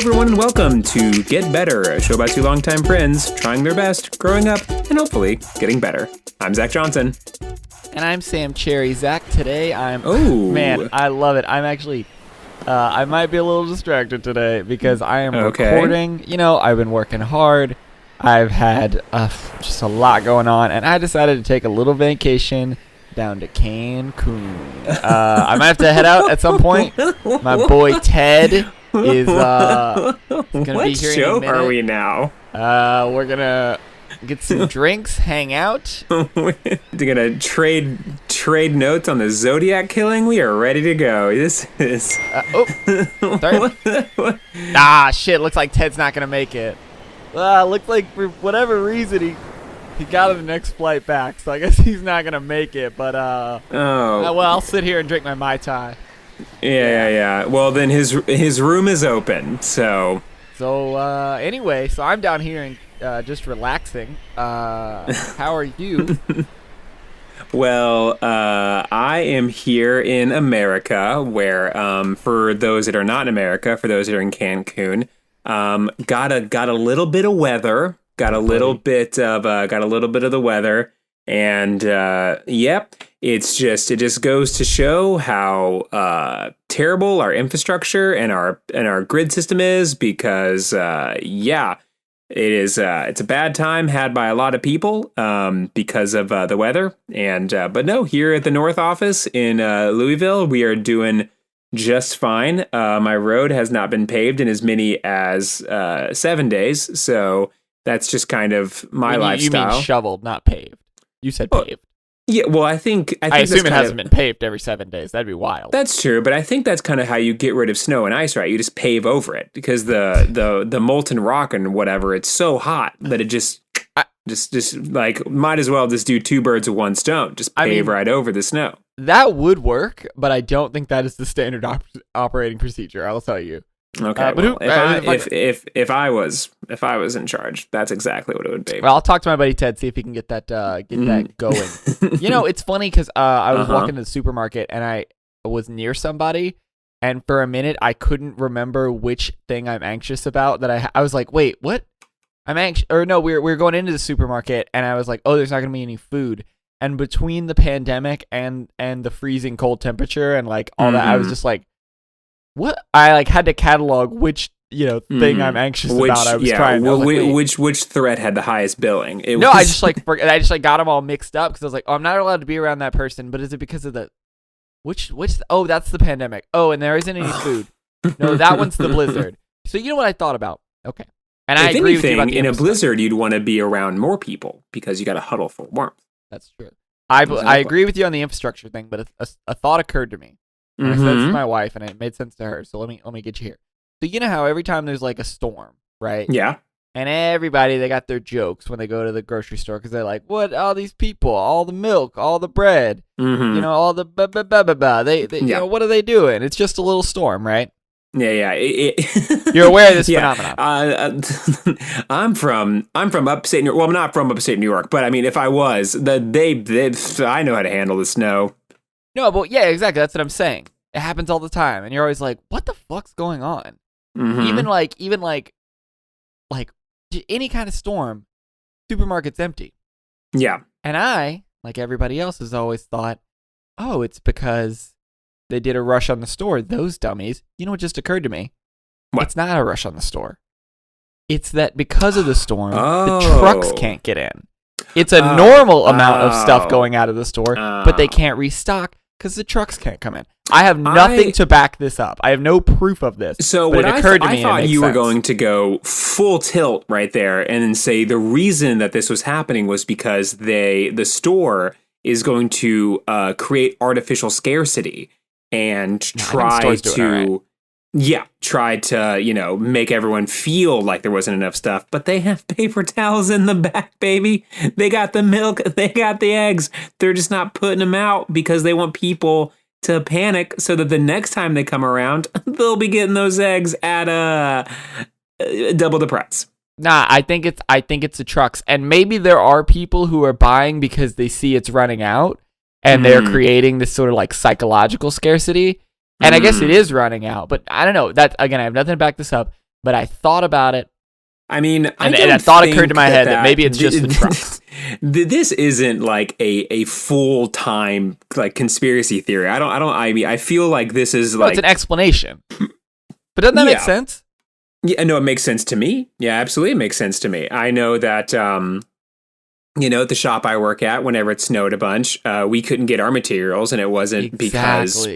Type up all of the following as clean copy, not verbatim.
everyone, and welcome to Get Better, a show about two longtime friends trying their best, growing up, and hopefully getting better. I'm Zach Johnson. And I'm Sam Cherry. Zach, today Oh. Man, I love it. I'm actually... I might be a little distracted today because I am recording. You know, I've been working hard. I've had just a lot going on, and I decided to take a little vacation down to Cancun. I might have to head out at some point. My boy Ted is going to be here in a minute. What show are we now? We're going to get some drinks, hang out. We're going to trade notes on the Zodiac killing. We are ready to go. This is... Sorry. Shit, looks like Ted's not going to make it. Looks like for whatever reason he got on the next flight back, so I guess he's not going to make it. But, well, I'll sit here and drink my Mai Tai. Yeah. Well, then his room is open, so... Anyway, so I'm down here and just relaxing. How are you? Well, I am here in America, where for those that are not in America, for those that are in Cancun, got a little bit of weather, got a little bit of the weather, and yep, it just goes to show how terrible our infrastructure and our grid system is, because it's a bad time had by a lot of people because of the weather. And but no, here at the North office in Louisville, we are doing just fine. My road has not been paved in as many as 7 days, so that's just kind of my lifestyle. You mean shoveled, not paved. You said paved. Yeah, well, I think I assume it hasn't been paved every 7 days. That'd be wild. That's true, but I think that's kind of how you get rid of snow and ice, right? You just pave over it, because the molten rock and whatever, it's so hot that it just like might as well just do two birds with one stone. Just pave right over the snow. That would work, but I don't think that is the standard operating procedure. I'll tell you. Okay, well, if I was in charge, that's exactly what it would be. Well, I'll talk to my buddy Ted, see if he can get that going. You know, it's funny because I was walking to the supermarket and I was near somebody, and for a minute I couldn't remember which thing I'm anxious about. That I was like, wait, what? I'm anxious, or no, we're going into the supermarket, and I was like, oh, there's not gonna be any food. And between the pandemic and the freezing cold temperature and like all that, I was just like, what? I like had to catalog which thing I'm anxious about. I was trying. Which threat had the highest billing? I just got them all mixed up because I was like, oh, I'm not allowed to be around that person. But is it because of the which? Oh, that's the pandemic. Oh, and there isn't any food. No, that one's the blizzard. So you know what I thought about? Okay, and I agree with you about the in a blizzard, you'd want to be around more people because you got to huddle for warmth. That's true. I agree with you on the infrastructure thing, but a thought occurred to me. And I said this to my wife, and it made sense to her. So let me get you here. So you know how every time there's like a storm, right? Yeah. And everybody, they got their jokes when they go to the grocery store because they're like, "What? All these people, all the milk, all the bread, all the They you know, what are they doing? It's just a little storm, right?" Yeah. You're aware of this phenomenon. I'm from upstate New York. Well, I'm not from upstate New York, but I mean, if I was, I know how to handle the snow. No, but yeah, exactly. That's what I'm saying. It happens all the time, and you're always like, "What the fuck's going on?" Even like any kind of storm, supermarket's empty. Yeah. And I, like everybody else, has always thought, "Oh, it's because they did a rush on the store." Those dummies. You know what just occurred to me? What? It's not a rush on the store. It's that because of the storm, the trucks can't get in. It's a normal amount of stuff going out of the store, but they can't restock because the trucks can't come in. I have nothing to back this up. I have no proof of this. So but what it occurred to me. I thought you were going to go full tilt right there and then say the reason that this was happening was because the store is going to create artificial scarcity and try to make everyone feel like there wasn't enough stuff. But they have paper towels in the back, baby. They got the milk. They got the eggs. They're just not putting them out because they want people to panic so that the next time they come around, they'll be getting those eggs at double the price. Nah, I think it's the trucks. And maybe there are people who are buying because they see it's running out and they're creating this sort of like psychological scarcity. And I guess it is running out, but I don't know. That again, I have nothing to back this up. but I thought about it. I mean, And a thought occurred to my head that maybe it's just the trucks. This isn't like a full-time like conspiracy theory. I mean, I feel like this is like it's an explanation. But doesn't that make sense? Yeah, no, it makes sense to me. Yeah, absolutely, it makes sense to me. I know that at the shop I work at, whenever it snowed a bunch, we couldn't get our materials, and it wasn't because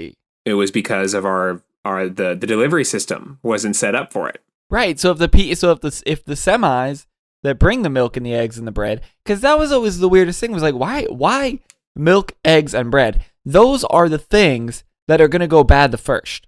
it was because of the delivery system wasn't set up for it. Right. So if the semis that bring the milk and the eggs and the bread, because that was always the weirdest thing, was like, why milk, eggs, and bread? Those are the things that are going to go bad first.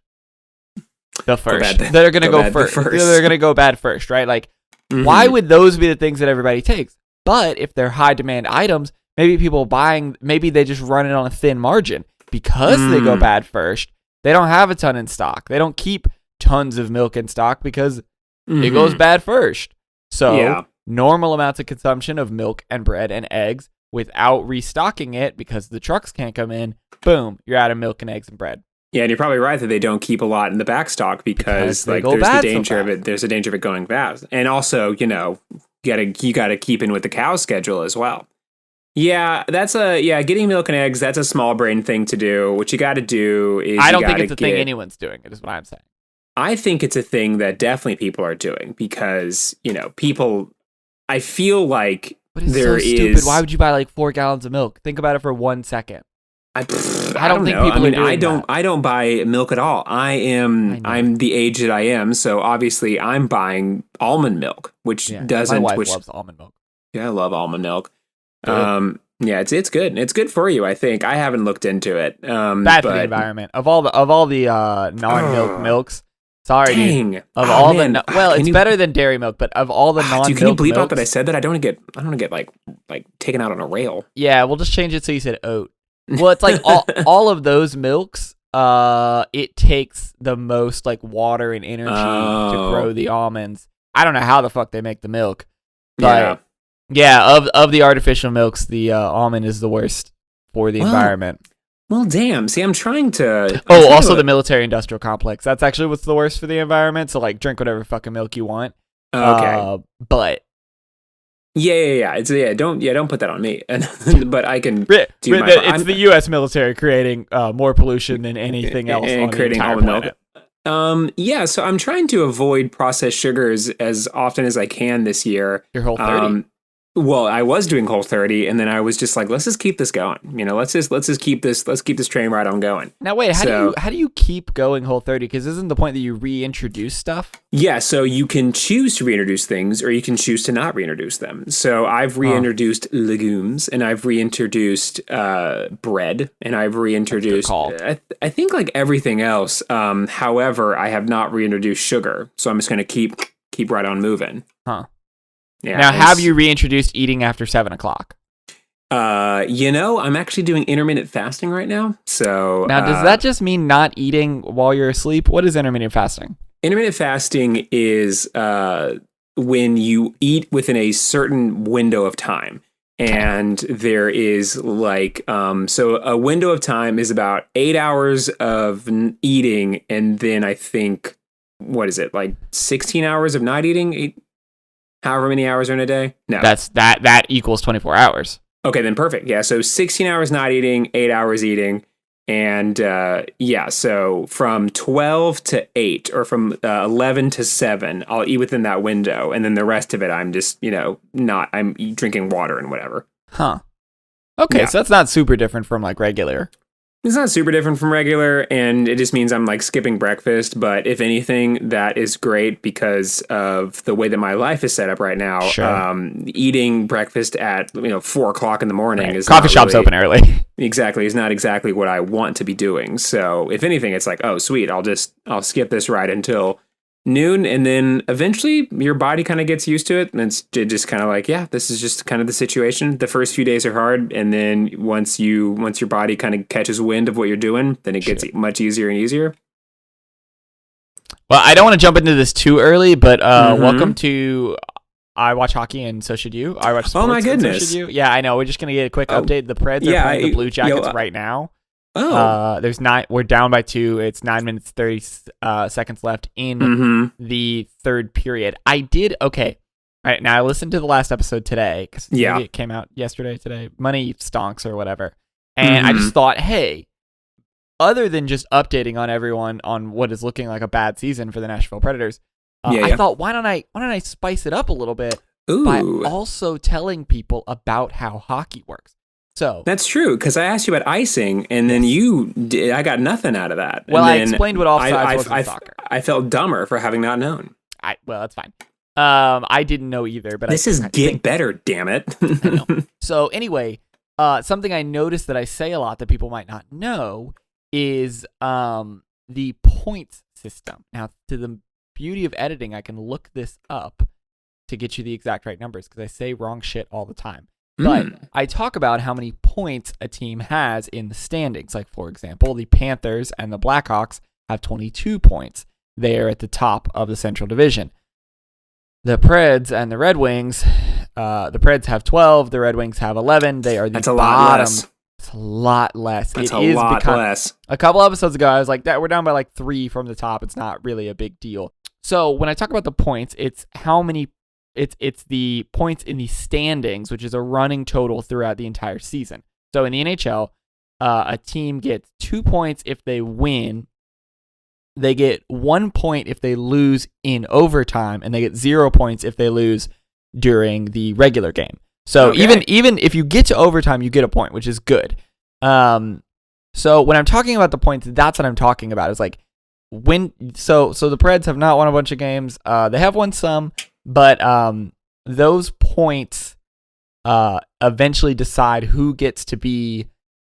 That are going to go first. They're going to go bad first, right? Like, why would those be the things that everybody takes? But if they're high demand items, maybe they just run it on a thin margin because they go bad first. They don't have a ton in stock. They don't keep tons of milk in stock because it goes bad first. So normal amounts of consumption of milk and bread and eggs without restocking it because the trucks can't come in. Boom, you're out of milk and eggs and bread. Yeah, and you're probably right that they don't keep a lot in the back stock because like there's the danger of it. There's a danger of it going bad, and also you gotta keep in with the cow schedule as well. Yeah, getting milk and eggs. That's a small brain thing to do. What you got to do is I don't think it's a thing anyone's doing. It is what I'm saying. I think it's a thing that definitely people are doing because people. I feel like there is. Stupid. Why would you buy like 4 gallons of milk? Think about it for 1 second. I don't think know. People are doing that. I don't buy milk at all. I'm the age that I am, so obviously I'm buying almond milk, which doesn't. My wife loves almond milk. Yeah, I love almond milk. Yeah, it's good. It's good for you. I think I haven't looked into it. Bad for the environment. Of all the non-milk milks. Sorry, dang. Dude. It's better than dairy milk, but of all the non-milk, can you bleep out that I said that? I don't want to get like taken out on a rail. Yeah, we'll just change it so you said oat. Well, it's like all of those milks. It takes the most like water and energy to grow the almonds. I don't know how the fuck they make the milk, but of the artificial milks, the almond is the worst for the environment. Well, damn. See, I'm trying to. Also the military-industrial complex. That's actually what's the worst for the environment. So, like, drink whatever fucking milk you want. Okay. But Don't put that on me. But I can do it's the U.S. military creating more pollution than anything else and on creating the almond planet. milk. So I'm trying to avoid processed sugars as often as I can this year. Your Whole30. Well, I was doing Whole30, and then I was just like, let's just keep this going. Let's just keep this train right on going. Now wait, how do you keep going Whole30? Because isn't the point that you reintroduce stuff? Yeah, so you can choose to reintroduce things, or you can choose to not reintroduce them. So I've reintroduced legumes, and I've reintroduced bread, and I've reintroduced I think like everything else. However, I have not reintroduced sugar, so I'm just going to keep right on moving. Huh. Yeah, now, have you reintroduced eating after 7 o'clock? I'm actually doing intermittent fasting right now. So now, does that just mean not eating while you're asleep? What is intermittent fasting? Intermittent fasting is when you eat within a certain window of time. And there is like, so a window of time is about 8 hours of eating. And then I think, what is it? Like 16 hours of not eating? However many hours are in a day? No. That equals 24 hours. Okay, then perfect. Yeah, so 16 hours not eating, 8 hours eating. And so from 12 to 8 or from 11 to 7, I'll eat within that window. And then the rest of it, I'm just, I'm drinking water and whatever. Huh. Okay, so that's not super different from like regular. It's not super different from regular, and it just means I'm like skipping breakfast. But if anything, that is great because of the way that my life is set up right now. Sure. Eating breakfast at 4 o'clock in the morning is coffee shops open early. Exactly, is not exactly what I want to be doing. So if anything, it's like, oh sweet, I'll skip this right until noon, and then eventually your body kind of gets used to it, and it's just kind of like, yeah, this is just kind of the situation. The first few days are hard, and then once your body kind of catches wind of what you're doing, then it gets much easier and easier. Well, I don't want to jump into this too early, but welcome to I watch hockey and so should you. I watch sports. Oh my goodness. And so should you. Yeah, I know. We're just gonna get a quick update. The Preds are playing the Blue Jackets right now. There's 9. We're down by 2. It's 9 minutes 30 seconds left in the third period. Okay. All right, now I listened to the last episode today because it came out yesterday. Today, money stonks or whatever, and I just thought, hey, other than just updating on everyone on what is looking like a bad season for the Nashville Predators, I thought, why don't I spice it up a little bit by also telling people about how hockey works. So that's true, because I asked you about icing, and then I got nothing out of that. Well, I explained what offsides was in soccer. I felt dumber for having not known. Well, that's fine. I didn't know either, but this is Get Better, damn it. I know. So anyway, something I noticed that I say a lot that people might not know is the points system. Now, to the beauty of editing, I can look this up to get you the exact right numbers because I say wrong shit all the time. But I talk about how many points a team has in the standings. Like, for example, the Panthers and the Blackhawks have 22 points. They are at the top of the Central Division. The Preds and the Red Wings, the Preds have 12. The Red Wings have 11. They are the bottom. Lot less. It's a lot less. That's a lot less. A couple episodes ago, I was like, we're down by like 3 from the top. It's not really a big deal. So when I talk about the points, it's how many. It's the points in the standings, which is a running total throughout the entire season. So in the NHL, a team gets 2 points if they win. They get 1 point if they lose in overtime, and they get 0 points if they lose during the regular game. So even if you get to overtime, you get a point, which is good. So when I'm talking about the points, that's what I'm talking about. Is like so the Preds have not won a bunch of games. They have won some. But those points eventually decide who gets to be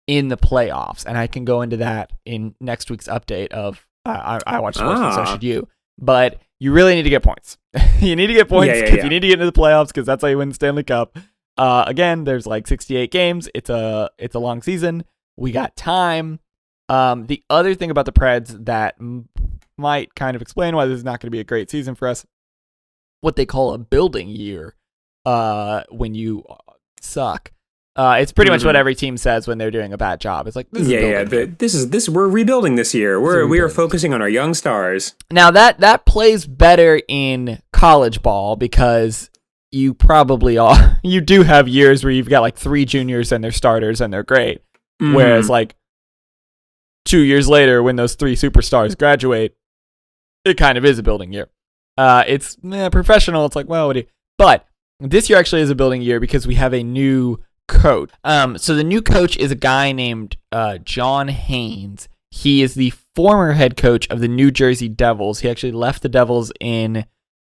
in the playoffs, and I can go into that in next week's update of I watch sports, and so should you. But you really need to get points. You need to get points because you need to get into the playoffs because that's how you win the Stanley Cup. Again, there's like 68 games. It's a long season. We got time. The other thing about the Preds that might kind of explain why this is not going to be a great season for us. What they call a building year when you suck. It's pretty much what every team says when they're doing a bad job. It's like, we're rebuilding this year. We are focusing on our young stars. Now that plays better in college ball because you probably you do have years where you've got like 3 juniors and they're starters and they're great. Whereas like 2 years later when those 3 superstars graduate, it kind of is a building year. It's professional. It's like, well, what do you... But this year actually is a building year because we have a new coach. So the new coach is a guy named John Haynes. He is the former head coach of the New Jersey Devils. He actually left the Devils in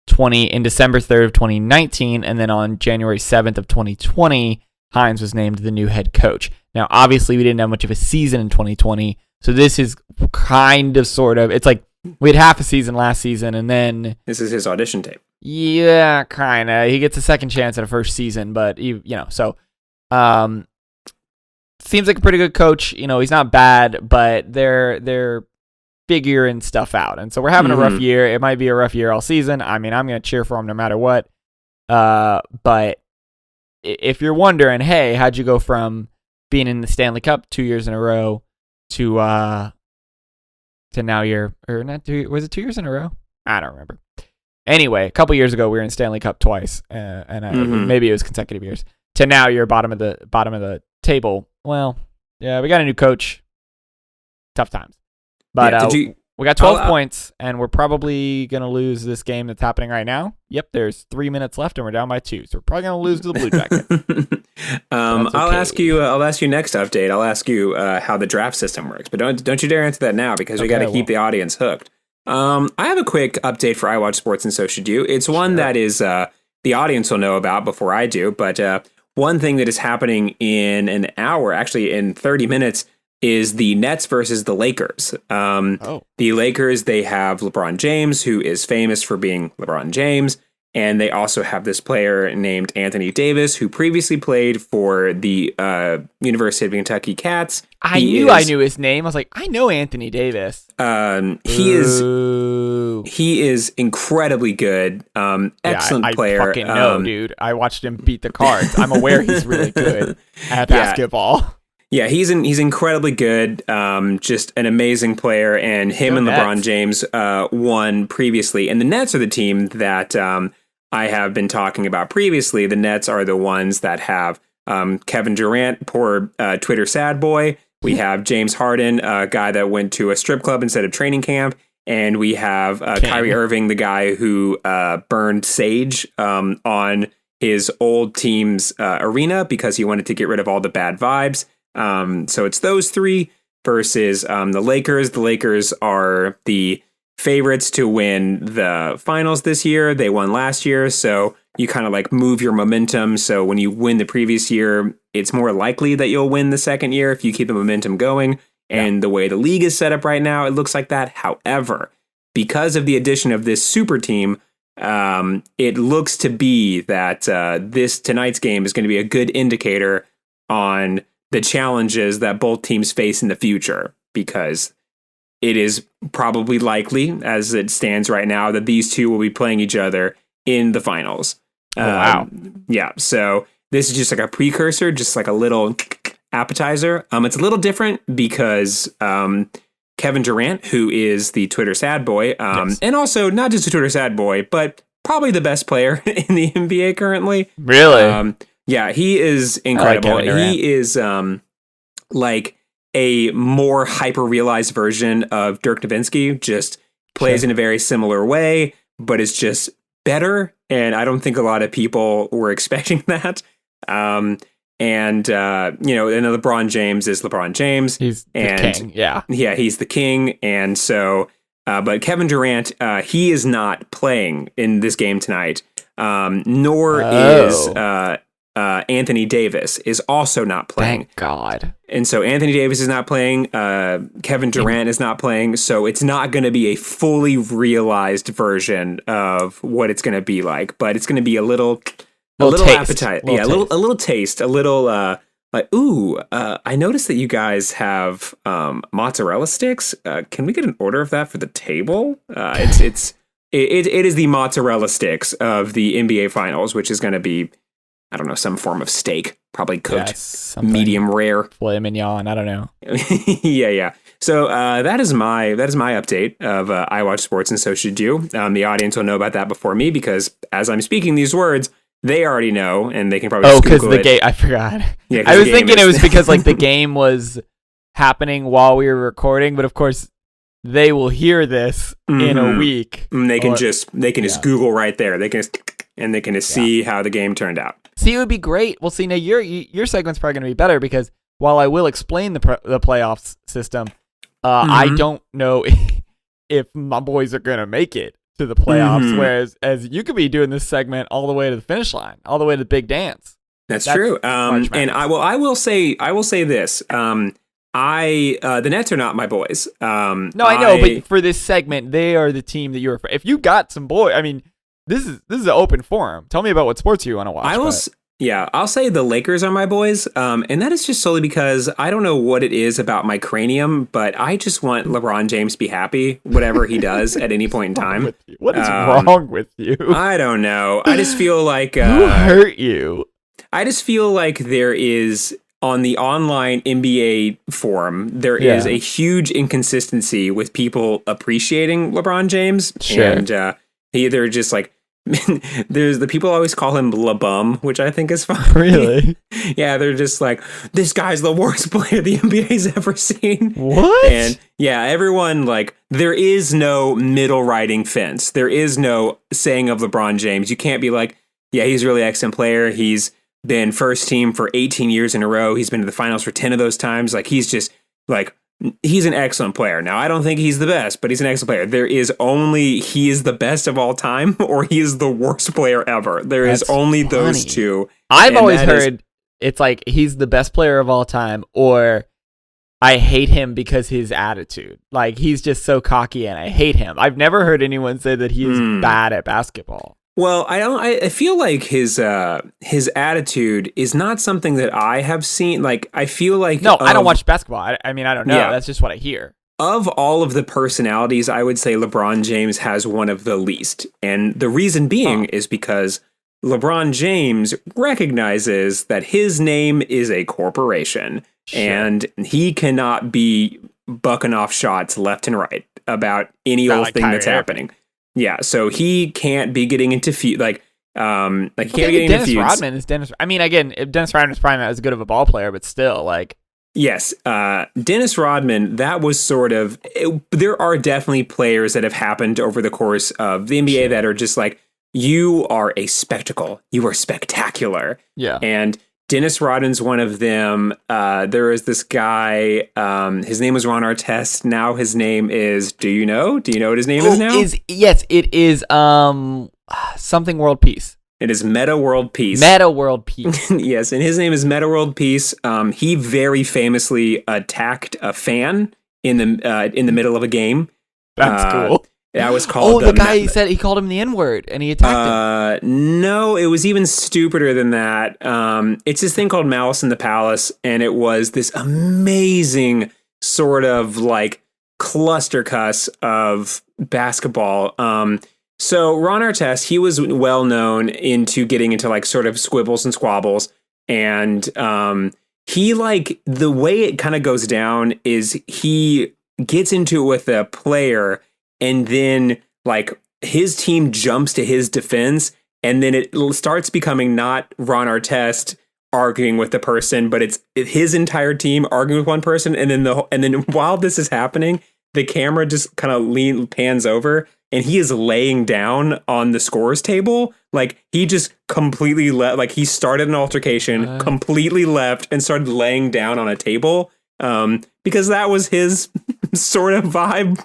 December 3rd of 2019, and then on January 7th of 2020, Haynes was named the new head coach. Now, obviously, we didn't have much of a season in 2020, so this is kind of sort of... It's like we had half a season last season, and then... This is his audition tape. Yeah, kind of. He gets a second chance at a first season, but, so... seems like a pretty good coach. He's not bad, but they're figuring stuff out. And so we're having a rough year. It might be a rough year all season. I mean, I'm going to cheer for him no matter what. But if you're wondering, hey, how'd you go from being in the Stanley Cup 2 years in a row to now was it 2 years in a row? I don't remember. Anyway, a couple years ago we were in Stanley Cup twice, and maybe it was consecutive years. To now you're bottom of the table. Well, yeah, we got a new coach. Tough times. But we got 12 points, and we're probably going to lose this game that's happening right now. Yep, there's 3 minutes left, and we're down by 2. So we're probably going to lose to the Blue Jackets. Okay. I'll ask you next update. I'll ask you how the draft system works. But don't you dare answer that now because we got to keep the audience hooked. I have a quick update for I Watch Sports, and so should you. It's one that is the audience will know about before I do. But one thing that is happening in an hour, actually in 30 minutes, is the Nets versus the Lakers. The Lakers, they have LeBron James, who is famous for being LeBron James. And they also have this player named Anthony Davis, who previously played for the University of Kentucky Cats. I knew his name. I was like, I know Anthony Davis. He is incredibly good. Excellent player. I fucking know, dude. I watched him beat the Cards. I'm aware he's really good at basketball. Yeah, he's incredibly good. Just an amazing player, and him and LeBron James won previously. And the Nets are the team that I have been talking about previously. The Nets are the ones that have Kevin Durant, poor Twitter sad boy. We have James Harden, a guy that went to a strip club instead of training camp. And we have Kyrie Irving, the guy who burned sage on his old team's arena because he wanted to get rid of all the bad vibes. So it's those three versus the Lakers. The Lakers are the favorites to win the finals this year. They won last year, so you kind of like move your momentum. So when you win the previous year, it's more likely that you'll win the second year if you keep the momentum going. And the way the league is set up right now, it looks like that. However, because of the addition of this super team, it looks to be that tonight's game is going to be a good indicator on the challenges that both teams face in the future, because it is probably likely, as it stands right now, that these two will be playing each other in the finals. Wow. Yeah, so this is just like a precursor, just like a little appetizer. It's a little different because Kevin Durant, who is the Twitter sad boy, and also not just a Twitter sad boy, but probably the best player in the NBA currently. Really? Yeah, he is incredible. He is like a more hyper-realized version of Dirk Nowitzki, just plays in a very similar way, but is just better. And I don't think a lot of people were expecting that. And LeBron James is LeBron James. He's the king, yeah. Yeah, he's the king. And so, but Kevin Durant, he is not playing in this game tonight, nor is Anthony Davis is also not playing. Thank God. And so Anthony Davis is not playing. Kevin Durant is not playing. So it's not going to be a fully realized version of what it's going to be like. But it's going to be a little appetite. Yeah, a little taste. A little I noticed that you guys have mozzarella sticks. Can we get an order of that for the table? It is the mozzarella sticks of the NBA Finals, which is going to be, I don't know, some form of steak, probably cooked medium rare. Filet mignon, I don't know. Yeah. So that is my update of I Watch Sports and So Should You. The audience will know about that before me because as I'm speaking these words, they already know and they can probably just Google it. The game, I forgot. Yeah, I was thinking it was because like the game was happening while we were recording, but of course they will hear this in a week. They can just Google right there. They can just see how the game turned out. See, it would be great. Well, see, now your segment's probably going to be better because while I will explain the playoffs system, I don't know if my boys are going to make it to the playoffs. Whereas as you could be doing this segment all the way to the finish line, all the way to the big dance. That's true. And I will say this. The Nets are not my boys. No, I know, but for this segment, they are the team that you're. If you got some boy, I mean. This is an open forum. Tell me about what sports you want to watch. I'll say the Lakers are my boys, and that is just solely because I don't know what it is about my cranium, but I just want LeBron James to be happy, whatever he does at any point in time. What is wrong with you? I don't know. I just feel like who hurt you? I just feel like there is on the online NBA forum there is a huge inconsistency with people appreciating LeBron James, and they're just like. There's the people always call him LeBum, which I think is fine. Really? Yeah, they're just like, this guy's the worst player the NBA's ever seen. What? And yeah, everyone, like, there is no middle riding fence. There is no saying of LeBron James. You can't be like, yeah, he's a really excellent player. He's been first team for 18 years in a row. He's been to the finals for 10 of those times. Like, he's just like, he's an excellent player. Now, I don't think he's the best, but he's an excellent player. There is only he is the best of all time or he is the worst player ever. That's only funny. Those two. I've always heard it's like he's the best player of all time or I hate him because his attitude. Like he's just so cocky and I hate him. I've never heard anyone say that he's bad at basketball. Well, I feel like his attitude is not something that I have seen. Like, I feel like... No, I don't watch basketball. I mean, I don't know. Yeah. That's just what I hear. Of all of the personalities, I would say LeBron James has one of the least. And the reason being is because LeBron James recognizes that his name is a corporation. and he cannot be bucking off shots left and right about any Not old like thing Kyrie that's Irving. happening. Yeah, so he can't be getting into he can't be Okay, getting into Dennis feuds. Rodman is Dennis. I mean, again, if Dennis Rodman's probably not as good of a ball player, but still, like, Yes, Dennis Rodman, that was sort of... there are definitely players that have happened over the course of the NBA that are just like, you are a spectacle. You are spectacular. yeah. And Dennis Rodman's one of them. There is this guy, his name was Ron Artest. Now his name is... Do you know what his name is now? Yes, it is something World Peace. It is Meta World Peace. Meta World Peace. Yes, and his name is Meta World Peace. He very famously attacked a fan in the middle of a game. That's cool. That was called... the guy said he called him the N-word and he attacked him. No, it was even stupider than that. It's this thing called Malice in the Palace, and it was this amazing sort of like cluster cuss of basketball. So Ron Artest, he was well known into getting into like sort of squibbles and squabbles, and he like the way it kind of goes down is he gets into it with a player, and then like his team jumps to his defense, and then it starts becoming not Ron Artest arguing with the person, but it's his entire team arguing with one person, and then while this is happening, the camera just kind of pans over, and he is laying down on the scores table. Like he just completely like he started an altercation, completely left, and started laying down on a table, because that was his sort of vibe.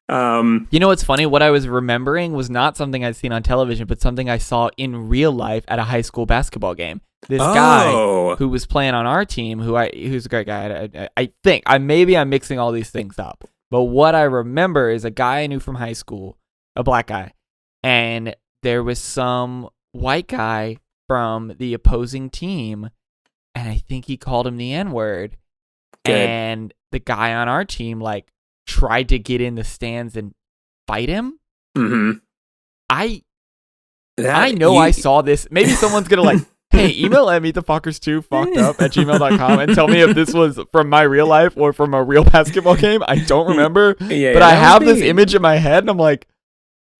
You know what's funny? What I was remembering was not something I'd seen on television, but something I saw in real life at a high school basketball game. This guy who was playing on our team, who's a great guy. I think I'm mixing all these things up, but what I remember is a guy I knew from high school, a black guy, and there was some white guy from the opposing team, and I think he called him the N-word. Good. And the guy on our team like tried to get in the stands and fight him. Mm-hmm. I know I saw this. Maybe someone's gonna like, hey, email at meetthefuckers2fuckedup@gmail.com and tell me if this was from my real life or from a real basketball game. I don't remember. But I have this image in my head, and I'm like,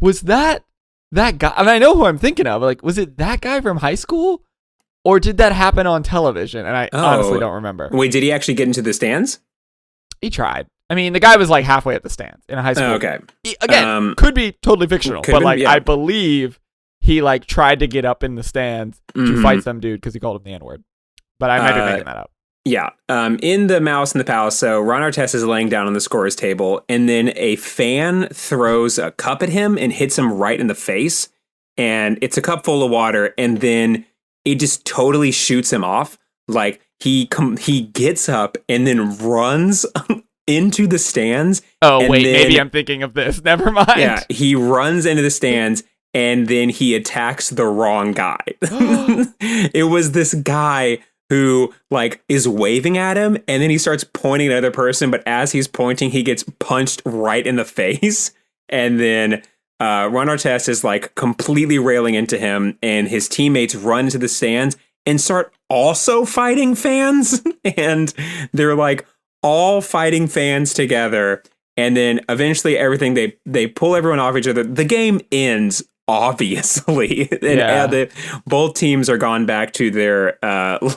was that guy? I mean, I know who I'm thinking of. Like, was it that guy from high school? Or did that happen on television? And I honestly don't remember. Wait, did he actually get into the stands? He tried. I mean, the guy was like halfway at the stands in a high school. Okay. Again, could be totally fictional, but like I believe he like tried to get up in the stands to fight some dude because he called him the N-word. But I might be making that up. Yeah. In the Malice in the Palace, so Ron Artest is laying down on the scorer's table, and then a fan throws a cup at him and hits him right in the face. And it's a cup full of water, and then it just totally shoots him off. Like he gets up and then runs into the stands. Oh, wait, maybe I'm thinking of this. Never mind. Yeah, he runs into the stands and then he attacks the wrong guy. It was this guy who like is waving at him, and then he starts pointing at another person, but as he's pointing, he gets punched right in the face. And then Ron Artest is like completely railing into him, and his teammates run to the stands and start also fighting fans. And they're like all fighting fans together. And then eventually everything, they pull everyone off each other. The game ends, obviously. And both teams are gone back to their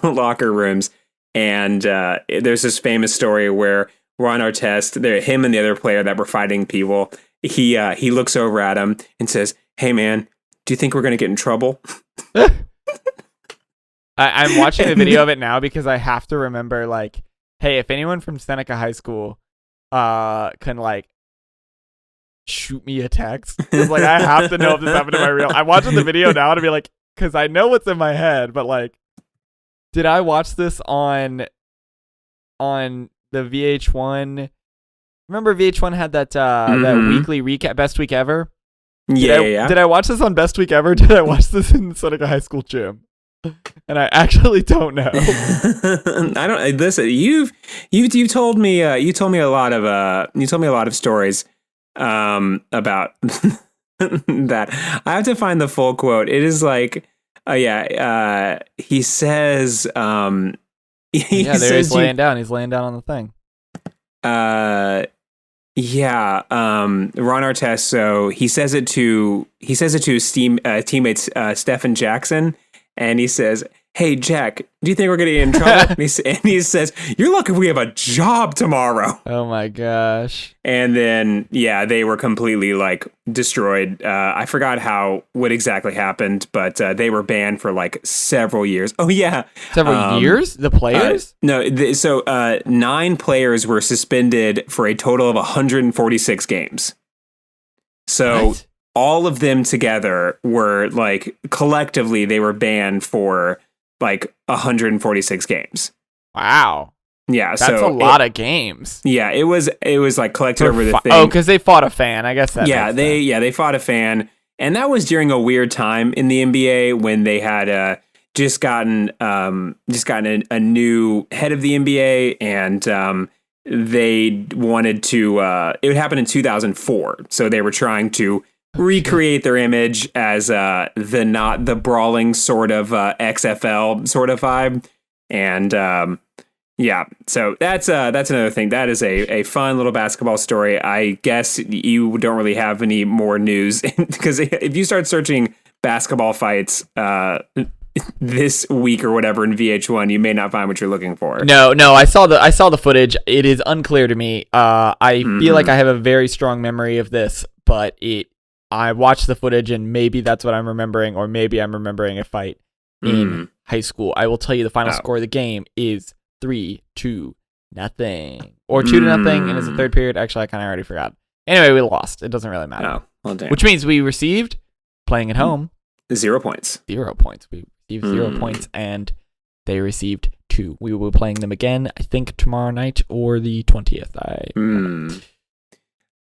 locker rooms. And there's this famous story where Ron Artest, him and the other player that were fighting people, he looks over at him and says, "Hey man, do you think we're going to get in trouble?" I'm watching the video of it now because I have to remember, like, hey, if anyone from Seneca High School can like shoot me a text, like I have to know if this happened in my real. I'm watching the video now to be like, because I know what's in my head, but like, did I watch this on the VH1? Remember VH1 had that that weekly recap, Best Week Ever? Yeah. Did I watch this on Best Week Ever? Did I watch this in the Seneca High School gym? And I actually don't know. I don't listen. You told me a lot of stories about that. I have to find the full quote. It is like he says Yeah, there he's laying down. He's laying down on the thing. Yeah, Ron Artest. So he says it to his teammates Stephen Jackson, and he says, "Hey Jack, do you think we're gonna get in trouble?" and he says, "You're lucky we have a job tomorrow." Oh my gosh! And then they were completely like destroyed. I forgot what exactly happened, but they were banned for like several years. Oh yeah, several years. The players? No, so 9 players were suspended for a total of 146 games. So What? all of them together were like collectively they were banned for like 146 games. Wow. Yeah, that's a lot of games. Yeah, it was like collected over the thing. Oh, because they fought a fan. I guess that. They fought a fan, and that was during a weird time in the NBA when they had just gotten a new head of the NBA, and they wanted to. It would happen in 2004, so they were trying to recreate their image as not the brawling sort of XFL sort of vibe, and. Yeah, so that's another thing. That is a fun little basketball story. I guess you don't really have any more news because if you start searching basketball fights this week or whatever in VH1, you may not find what you're looking for. No, I saw the footage. It is unclear to me. I feel like I have a very strong memory of this, but I watched the footage and maybe that's what I'm remembering, or maybe I'm remembering a fight in high school. I will tell you the final score of the game is 3-0 or 2-0, and it's the third period. Actually, I kind of already forgot. Anyway, we lost. It doesn't really matter. Oh, well, damn. Which means we received, playing at home, 0 points. 0 points. We received 0 points, and they received 2. We will be playing them again, I think, tomorrow night or the 20th.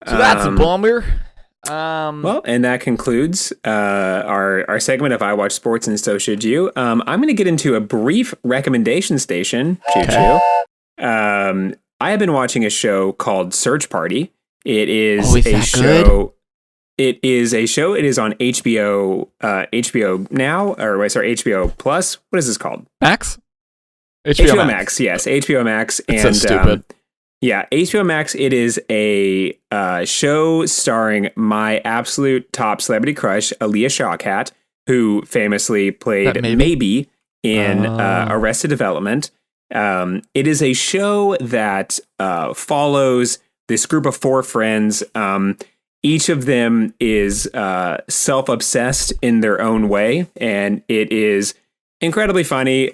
So that's a bummer. Well, and that concludes our segment of I Watch Sports and So Should You. I'm going to get into a brief recommendation station, Choo-choo. I have been watching a show called Search Party. It is a show. Good? It is a show. It is on HBO Now, or sorry, HBO Plus. What is this called? Max? HBO Max. Yes, HBO Max. It's so stupid. Yeah, HBO Max, it is a show starring my absolute top celebrity crush, Aaliyah Shawkat, who famously played Maybe in Arrested Development. It is a show that follows this group of 4 friends. Each of them is self-obsessed in their own way, and it is incredibly funny.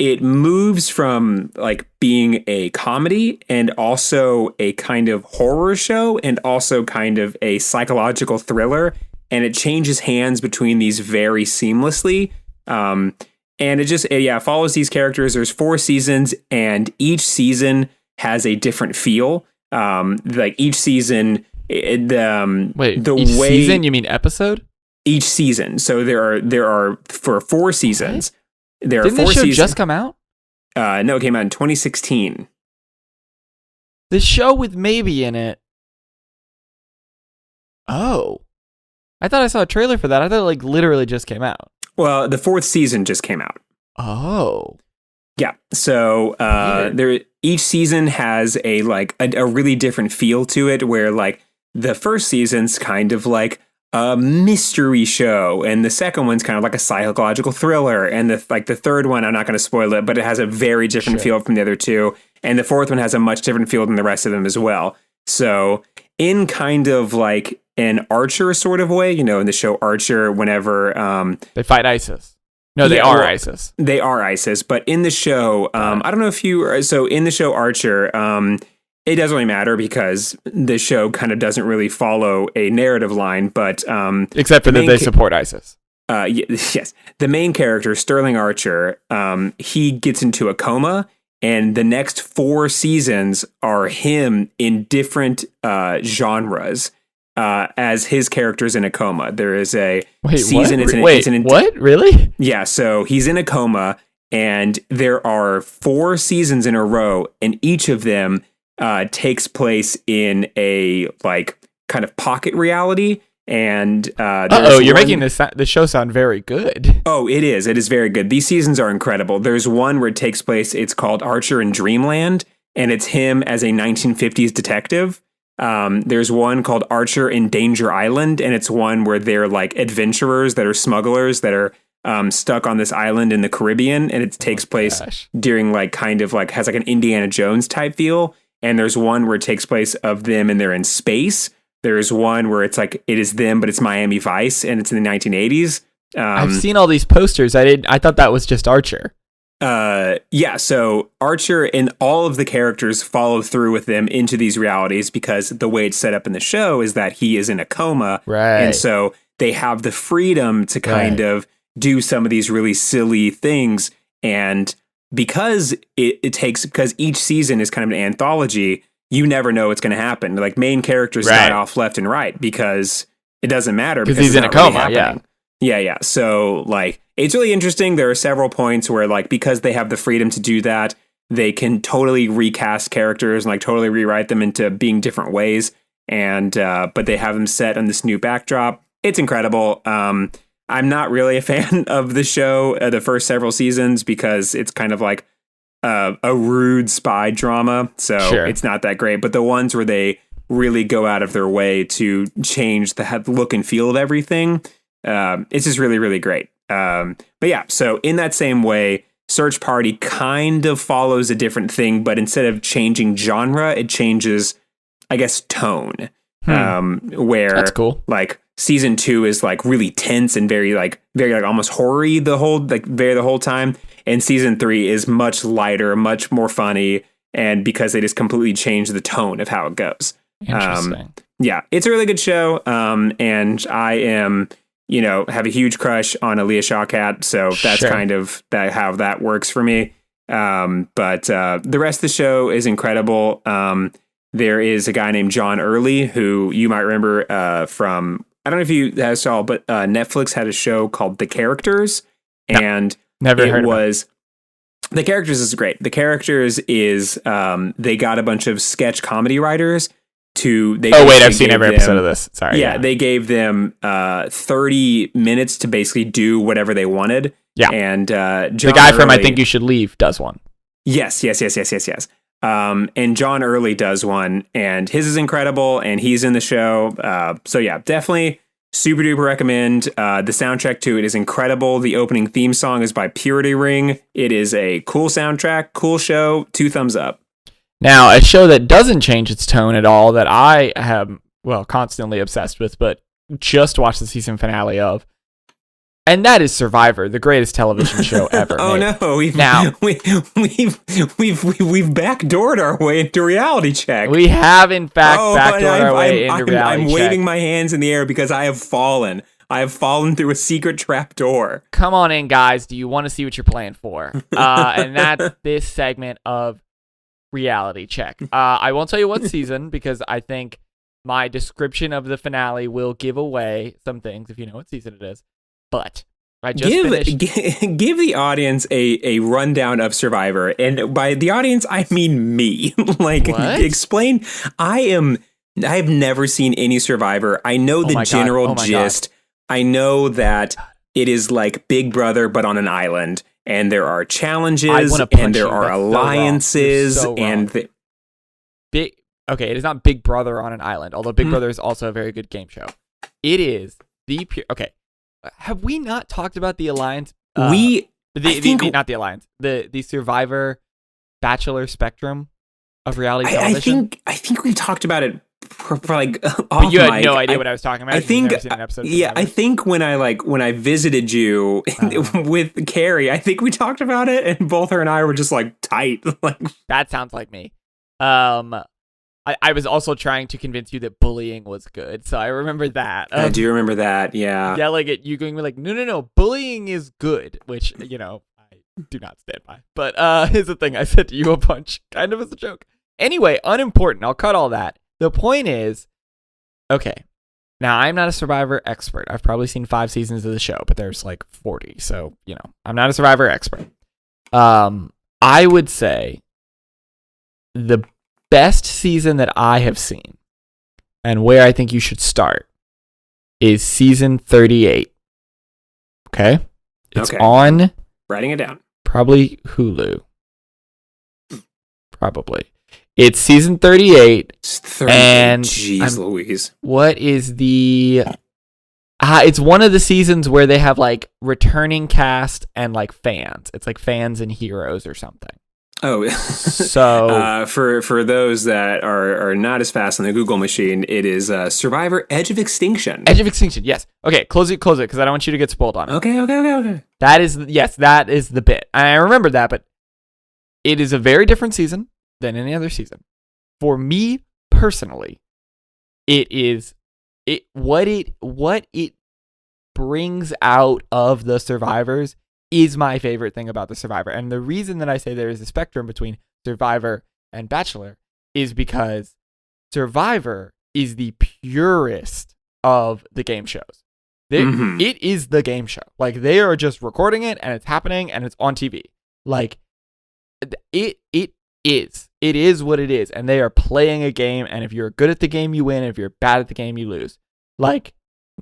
It moves from like being a comedy and also a kind of horror show and also kind of a psychological thriller. And it changes hands between these very seamlessly. And it just, follows these characters. There's 4 seasons and each season has a different feel. Like each season, season? You mean episode? Each season. So there are for 4 seasons. What? Didn't this show just come out? No, it came out in 2016. The show with Maybe in it. Oh. I thought I saw a trailer for that. I thought it like literally just came out. Well, the 4th season just came out. Oh. Yeah. So each season has a really different feel to it, where like the first season's kind of like a mystery show, and the second one's kind of like a psychological thriller, and the third one, I'm not going to spoil it, but it has a very different feel from the other 2, and the 4th one has a much different feel than the rest of them as well. So in kind of like an Archer sort of way, in the show Archer, whenever they fight ISIS. No, they are ISIS. They are ISIS, but in the show, I don't know if in the show Archer, it doesn't really matter because the show kind of doesn't really follow a narrative line, but except for that they support ISIS. Yes, the main character Sterling Archer, he gets into a coma, and the next 4 seasons are him in different genres as his character's in a coma. There is a season. What? Really? Yeah. So he's in a coma, and there are 4 seasons in a row, and each of them takes place in a like kind of pocket reality, And you're making the show sound very good. Oh, it is. It is very good. These seasons are incredible. There's one where it takes place. It's called Archer in Dreamland, and it's him as a 1950s detective. There's one called Archer in Danger Island, and it's one where they're like adventurers that are smugglers that are stuck on this island in the Caribbean, and it takes place during like kind of like has like an Indiana Jones type feel. And there's one where it takes place of them and they're in space. There's one where it's like it is them, but it's Miami Vice, and it's in the 1980s. I've seen all these posters. I thought that was just Archer. Yeah. So Archer and all of the characters follow through with them into these realities because the way it's set up in the show is that he is in a coma, right? And so they have the freedom to kind of do some of these really silly things, and because because each season is kind of an anthology. You never know what's going to happen. Like main characters die off left and right because it doesn't matter because he's in a coma. Really yeah. So like it's really interesting. There are several points where like because they have the freedom to do that, they can totally recast characters and like totally rewrite them into being different ways. And but they have them set on this new backdrop. It's incredible. I'm not really a fan of the show, the first several seasons, because it's kind of like a rude spy drama, so it's not that great. But the ones where they really go out of their way to change the look and feel of everything, it's just really, really great. But yeah, so in that same way, Search Party kind of follows a different thing, but instead of changing genre, it changes, I guess, tone. Where that's cool. Like season 2 is like really tense and very like almost horror-y the whole time. And season 3 is much lighter, much more funny, and because they just completely changed the tone of how it goes. Interesting. Yeah, it's a really good show. And I am, have a huge crush on Aaliyah Shawkat, so that's kind of how that works for me. But the rest of the show is incredible. There is a guy named John Early who you might remember from, I don't know if you saw, but Netflix had a show called The Characters, and never heard of it. The Characters is great. The Characters is they got a bunch of sketch comedy writers to. I've seen every episode of this. Sorry. Yeah, they gave them 30 minutes to basically do whatever they wanted. Yeah, and John the guy from I Think You Should Leave does one. Yes. And John Early does one, and his is incredible, and he's in the show. So yeah, definitely super duper recommend. The soundtrack to it is incredible. The opening theme song is by Purity Ring. It is a cool soundtrack, cool show. 2 thumbs up. Now, a show that doesn't change its tone at all that I am, constantly obsessed with, but just watched the season finale of, and that is Survivor, the greatest television show ever. Oh made. No, we've backdoored our way into Reality Check. We have in fact backdoored our way into Reality Check. I'm waving waving my hands in the air because I have fallen. I have fallen through a secret trap door. Come on in, guys. Do you want to see what you're playing for? And that's this segment of Reality Check. I won't tell you what season because I think my description of the finale will give away some things if you know what season it is. But I just give the audience a rundown of Survivor, and by the audience I mean me. Explain. I have never seen any Survivor. I know the general gist. I know that it is like Big Brother but on an island, and there are challenges and there are alliances it is not Big Brother on an island, although Big Brother is also a very good game show. It is the have we not talked about the alliance? Not the alliance. The Survivor Bachelor spectrum of reality television. I think we talked about it for like off but you had mic. no idea what I was talking about. I think I think when I visited you with Carrie, I think we talked about it, and both her and I were just like tight. Like that sounds like me. I was also trying to convince you that bullying was good, so I remember that. I do remember that, yeah. Yeah, like you going like, no, bullying is good, which, I do not stand by. But here's the thing, I said to you a bunch, kind of as a joke. Anyway, unimportant, I'll cut all that. The point is, okay, now I'm not a Survivor expert. I've probably seen 5 seasons of the show, but there's like 40, so, I'm not a Survivor expert. I would say the best season that I have seen and where I think you should start is season 38. Okay? It's on... Writing it down. Probably Hulu. Probably. It's season 38. It's 38. And Jeez Louise. What is the... it's one of the seasons where they have like returning cast and like fans. It's like fans and heroes or something. Oh, so for those that are not as fast on the Google machine, it is Survivor: Edge of Extinction. Edge of Extinction, yes. Okay, close it, because I don't want you to get spoiled on it. Okay. That is the bit. I remember that, but it is a very different season than any other season. For me personally, what it brings out of the survivors is my favorite thing about the Survivor. And the reason that I say there is a spectrum between Survivor and Bachelor is because Survivor is the purest of the game shows. It is the game show. Like, they are just recording it and it's happening and it's on TV. Like, it is what it is. And they are playing a game. And if you're good at the game, you win. If you're bad at the game, you lose. Like,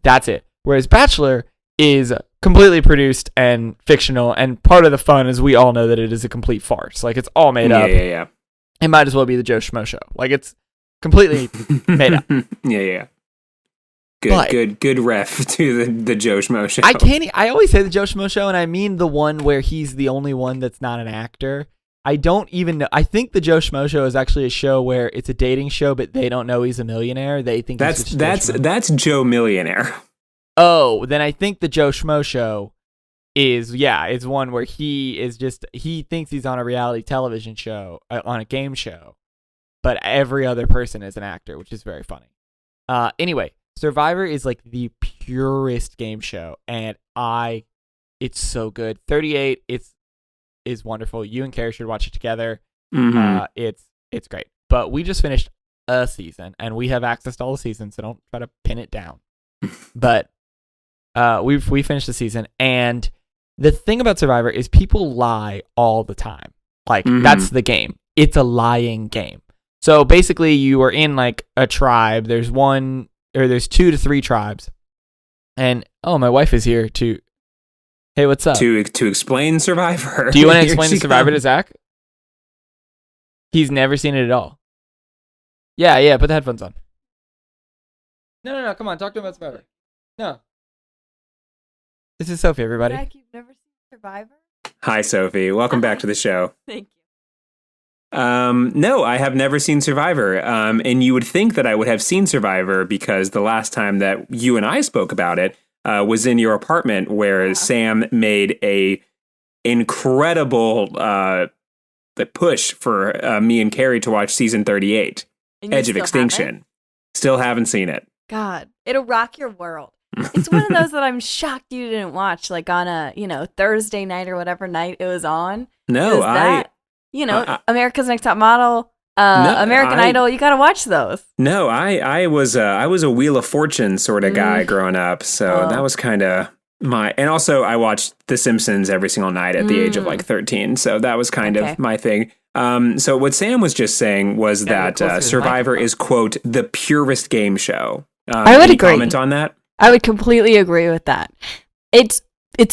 that's it. Whereas Bachelor is completely produced and fictional, and part of the fun is we all know that it is a complete farce. Like, it's all made up. Yeah. It might as well be the Joe Schmo show. Like, it's completely made up. Yeah. Good ref to the Joe Schmo show. I always say the Joe Schmo show, and I mean the one where he's the only one that's not an actor. I don't even know. I think the Joe Schmo show is actually a show where it's a dating show, but they don't know he's a millionaire. They think that's Joe Millionaire. Oh, then I think the Joe Schmo show is one where he thinks he's on a reality television show, on a game show, but every other person is an actor, which is very funny. Anyway, Survivor is like the purest game show, and it's so good. 38, is wonderful. You and Carrie should watch it together. It's great. But we just finished a season, and we have access to all the seasons, so don't try to pin it down. But we finished the season, and the thing about Survivor is people lie all the time. Like, that's the game. It's a lying game. So basically, you are in like a tribe. There's 2 to 3 tribes, and my wife is here to. Hey, what's up? To explain Survivor. Do you want to explain the Survivor to Zach? He's never seen it at all. Yeah. Put the headphones on. No. Come on, talk to him about Survivor. No. This is Sophie, everybody. Zach, you've never seen Survivor? Hi, Sophie. Welcome back to the show. Thank you. No, I have never seen Survivor. And you would think that I would have seen Survivor because the last time that you and I spoke about it was in your apartment, where Sam made a incredible push for me and Carrie to watch season 38, Edge of Extinction. Still haven't seen it. God, it'll rock your world. It's one of those that I'm shocked you didn't watch, like on a Thursday night or whatever night it was on. No, America's Next Top Model, American Idol. You got to watch those. No, I was a Wheel of Fortune sort of guy growing up, so that was kind of my. And also, I watched The Simpsons every single night at the age of like 13, so that was kind of my thing. So what Sam was just saying was that Survivor is, quote, the purest game show. I would agree. Comment on that? I would completely agree with that. It's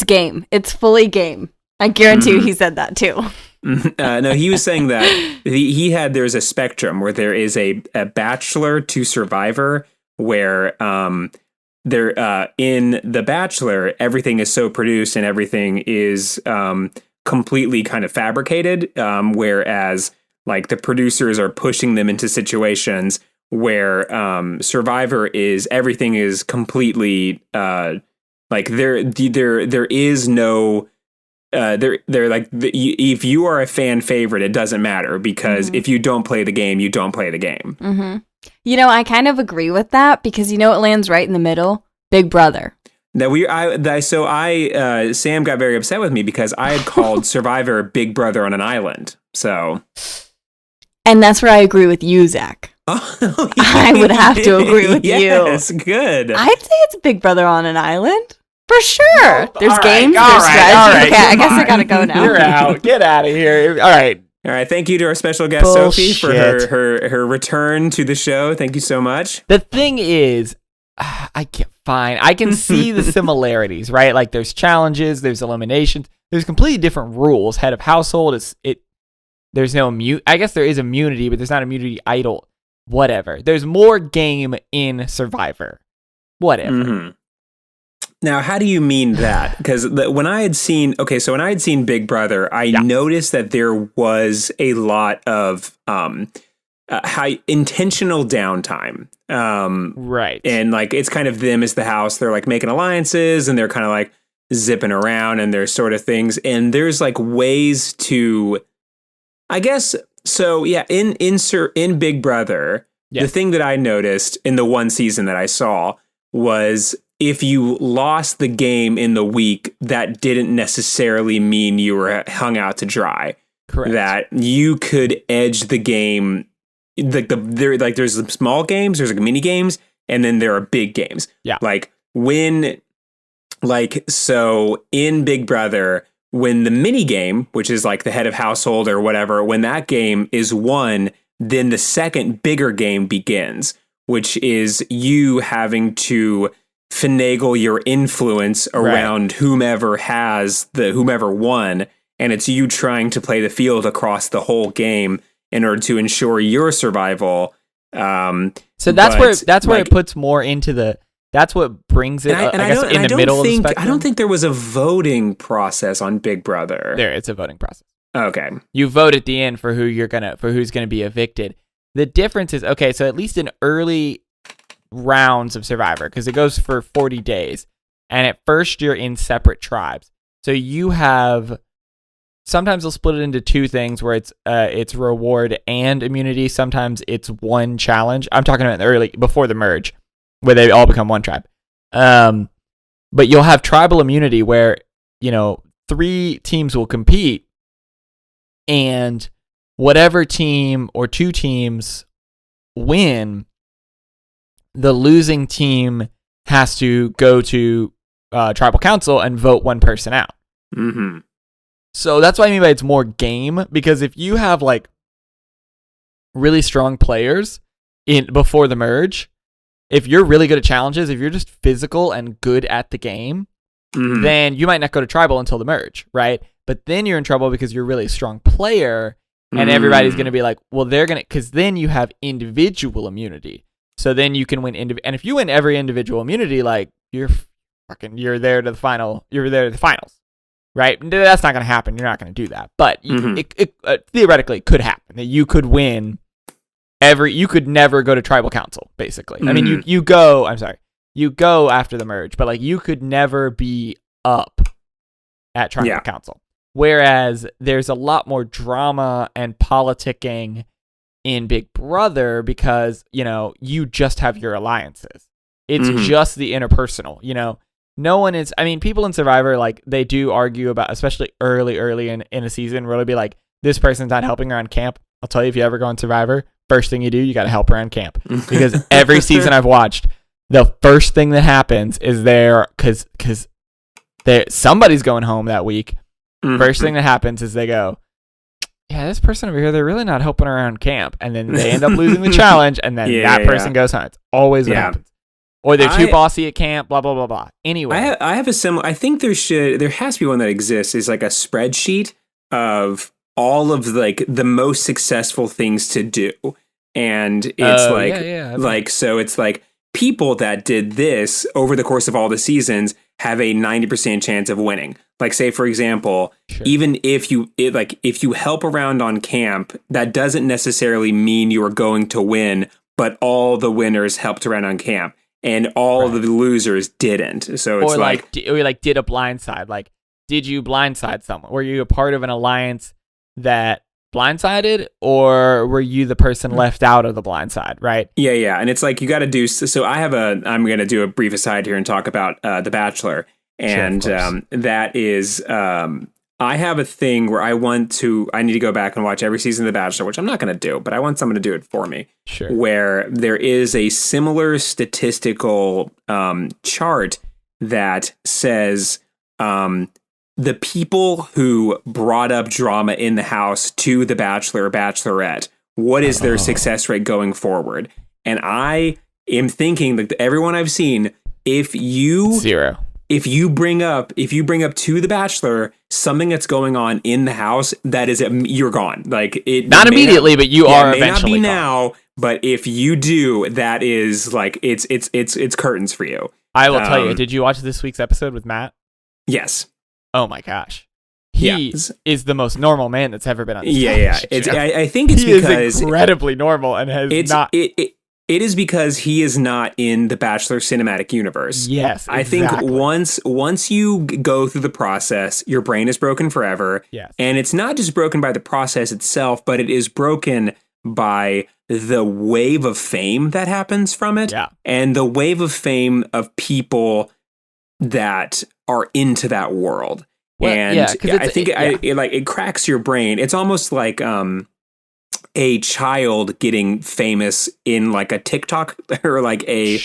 game. It's fully game. I guarantee you he said that too. No, he was saying that there's a spectrum where there is a Bachelor to Survivor, where there in the Bachelor everything is so produced and everything is completely kind of fabricated, whereas like the producers are pushing them into situations where Survivor is everything is completely like there is no they're like if you are a fan favorite, it doesn't matter, because if you don't play the game, you don't play the game. I kind of agree with that, because it lands right in the middle. Big Brother. Sam got very upset with me because I had called Survivor Big Brother on an island. So, and that's where I agree with you, Zach. I would have to agree with you. Yes, good. I'd say it's Big Brother on an island. For sure. There's games, there's strategy. Okay, I guess I gotta go now. You're out. Get out of here. All right. Thank you to our special guest, Sophie, for her return to the show. Thank you so much. The thing is, I can't fine. I can see the similarities, right? Like there's challenges, there's eliminations, there's completely different rules. Head of household there's no I guess there is immunity, but there's not immunity idle. Whatever. There's more game in Survivor. Whatever. Mm-hmm. Now, how do you mean that? Because when I had seen Big Brother, I noticed that there was a lot of high intentional downtime. Right. And like, it's kind of them as the house. They're like making alliances and they're kind of like zipping around and there's sort of things. And there's like ways to, I guess. So yeah, in Big Brother, the thing that I noticed in the one season that I saw was if you lost the game in the week, that didn't necessarily mean you were hung out to dry. Correct. That you could edge the game. There's some small games, there's like mini games, and then there are big games. Yeah. So in Big Brother, when the mini game, which is like the head of household or whatever, when that game is won, then the second bigger game begins, which is you having to finagle your influence around whomever won, and it's you trying to play the field across the whole game in order to ensure your survival. So that's where it puts more into that's what brings it up, in the middle of the spectrum. I don't think there was a voting process on Big Brother. It's a voting process. Okay. You vote at the end for who's gonna be evicted. The difference is, so at least in early rounds of Survivor, because it goes for 40 days, and at first you're in separate tribes. So you have, sometimes they'll split it into two things where it's reward and immunity. Sometimes it's one challenge. I'm talking about before the merge, where they all become one tribe. But you'll have tribal immunity where, 3 teams will compete, and whatever team or 2 teams win, the losing team has to go to tribal council and vote one person out. Mm-hmm. So that's what I mean by it's more game, because if you have like really strong players before the merge, if you're really good at challenges, if you're just physical and good at the game, then you might not go to tribal until the merge, right? But then you're in trouble because you're a really strong player, and everybody's going to be like, well, they're going to, because then you have individual immunity. So then you can win, and if you win every individual immunity, like you're there to the final, you're there to the finals, right? That's not going to happen. You're not going to do that, but it theoretically could happen that you could win you could never go to tribal council, basically. I mean, you go after the merge, but like you could never be up at tribal council. Whereas there's a lot more drama and politicking in Big Brother because, you just have your alliances. It's just the interpersonal, no one is, people in Survivor, like they do argue about, especially early in a season, where it'll be like, this person's not helping her on camp. I'll tell you, if you ever go on Survivor, first thing you do, you got to help her on camp. Because every season I've watched, the first thing that happens is because somebody's going home that week. First thing that happens is they go, yeah, this person over here, they're really not helping around camp. And then they end up losing the challenge, and then that person goes home. It's always what happens. Or they're too bossy at camp, blah, blah, blah, blah. Anyway. I have a similar, I think there has to be one that exists, is like a spreadsheet of all of like the most successful things to do. And it's so it's like people that did this over the course of all the seasons have a 90% chance of winning. Like, say, for example, even if you help around on camp, that doesn't necessarily mean you are going to win, but all the winners helped around on camp and all of the losers didn't. So it's did a blindside. Like, did you blindside someone? Were you a part of an alliance that blindsided, or were you the person left out of the blindside, right? Yeah. And it's like, you got to do, so I'm going to do a brief aside here and talk about The Bachelor. And that is, I have a thing where I need to go back and watch every season of The Bachelor, which I'm not going to do, but I want someone to do it for me. Sure. Where there is a similar statistical chart that says, the people who brought up drama in the house to the Bachelor or Bachelorette, what is their success rate going forward? And I am thinking that everyone I've seen, if you 0. If you bring up to the Bachelor something that's going on in the house, that is you're gone. Like it not immediately, but you are it may not be eventually now, but if you do, that is like it's curtains for you. I will tell you. Did you watch this week's episode with Matt? Yes. Oh my gosh. He is the most normal man that's ever been on this television show. I think it's because is incredibly normal and has not. It is because he is not in the Bachelor cinematic universe. Yes, exactly. I think once you go through the process, your brain is broken forever. Yes. And it's not just broken by the process itself, but it is broken by the wave of fame that happens from it. Yeah. And the wave of fame of people that are into that world. Well, and yeah, I think it cracks your brain. It's almost like a child getting famous in like a TikTok or like a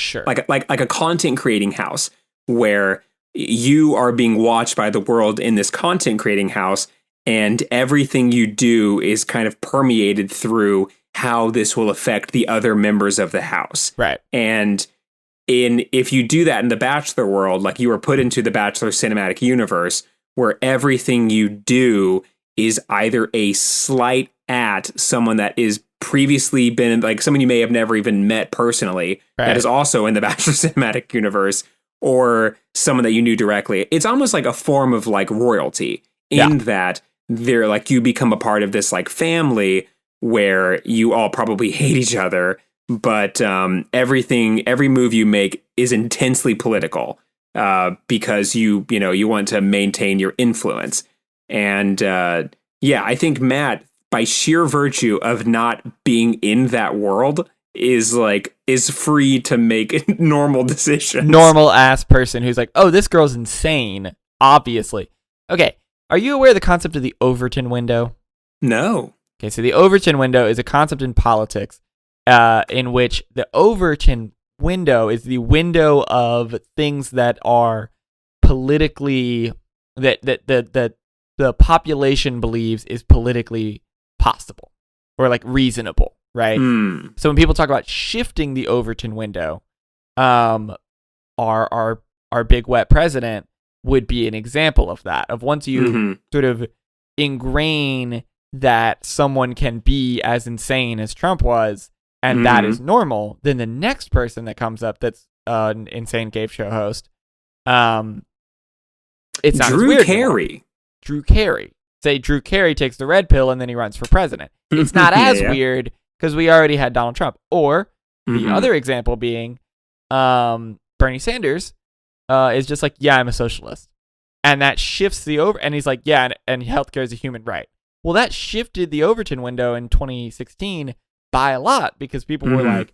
like a content creating house where you are being watched by the world in this content creating house, and everything you do is kind of permeated through how this will affect the other members of the house. Right. And if you do that in the Bachelor world, like you are put into the Bachelor cinematic universe where everything you do is either a slight at someone that is previously been like someone you may have never even met personally, right, that is also in the Bachelor cinematic universe, or someone that you knew directly. It's almost like a form of like royalty in that they're like you become a part of this like family where you all probably hate each other, but every move you make is intensely political because you want to maintain your influence. And I think Matt, by sheer virtue of not being in that world, is free to make normal decisions. Normal ass person who's like, oh, this girl's insane, obviously. Okay, are you aware of the concept of the Overton window? No. Okay, so the Overton window is a concept in politics in which the Overton window is the window of things that are politically that the population believes is politically possible or like reasonable, right? So when people talk about shifting the Overton window, our big wet president would be an example of that. Of once you sort of ingrain that someone can be as insane as Trump was, and that is normal, then the next person that comes up that's an insane game show host, it's not Drew Carey. Drew Carey. Say Drew Carey takes the red pill and then he runs for president. It's not as weird because we already had Donald Trump. Or the other example being Bernie Sanders is just like, yeah, I'm a socialist. And that shifts the and he's like, yeah, and healthcare is a human right. Well, that shifted the Overton window in 2016 by a lot because people were like,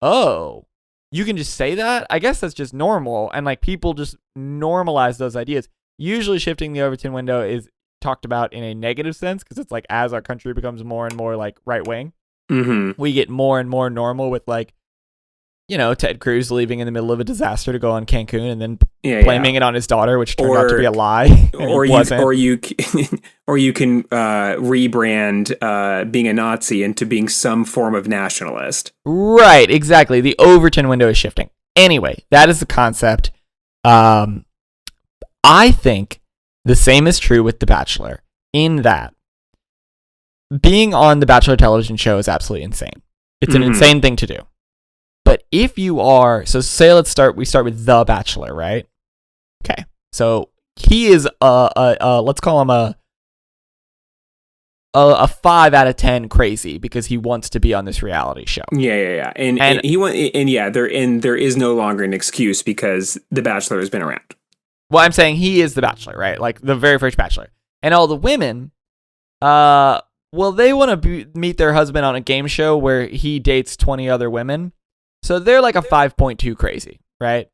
oh, you can just say that? I guess that's just normal. And like people just normalize those ideas. Usually shifting the Overton window is talked about in a negative sense because it's like as our country becomes more and more like right wing, we get more and more normal with like, Ted Cruz leaving in the middle of a disaster to go on Cancun and then blaming it on his daughter, which turned out to be a lie. Or you can rebrand being a Nazi into being some form of nationalist. Right, exactly. The Overton window is shifting. Anyway, that is the concept. I think the same is true with The Bachelor in that being on the Bachelor television show is absolutely insane. It's an insane thing to do. But if you are, so say we start with The Bachelor, right? Okay. So he is let's call him a 5 out of 10 crazy because he wants to be on this reality show. Yeah. And there is no longer an excuse because The Bachelor has been around. Well, I'm saying he is the Bachelor, right? Like the very first Bachelor. And all the women, they want to meet their husband on a game show where he dates 20 other women. So they're like a 5.2 crazy, right?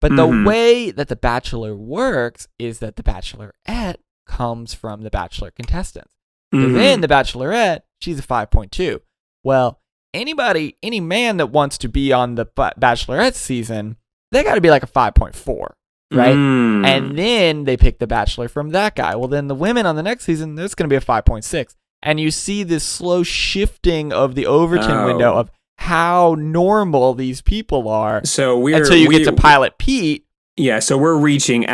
But the way that the Bachelor works is that the Bachelorette comes from the Bachelor contestants. So then the Bachelorette, she's a 5.2. Well, any man that wants to be on the Bachelorette season, they got to be like a 5.4. Right? And then they pick the Bachelor from that guy. Well, then the women on the next season, there's going to be a 5.6. And you see this slow shifting of the Overton window of how normal these people are. So until you get to Pilot Pete. Yeah, so we're reaching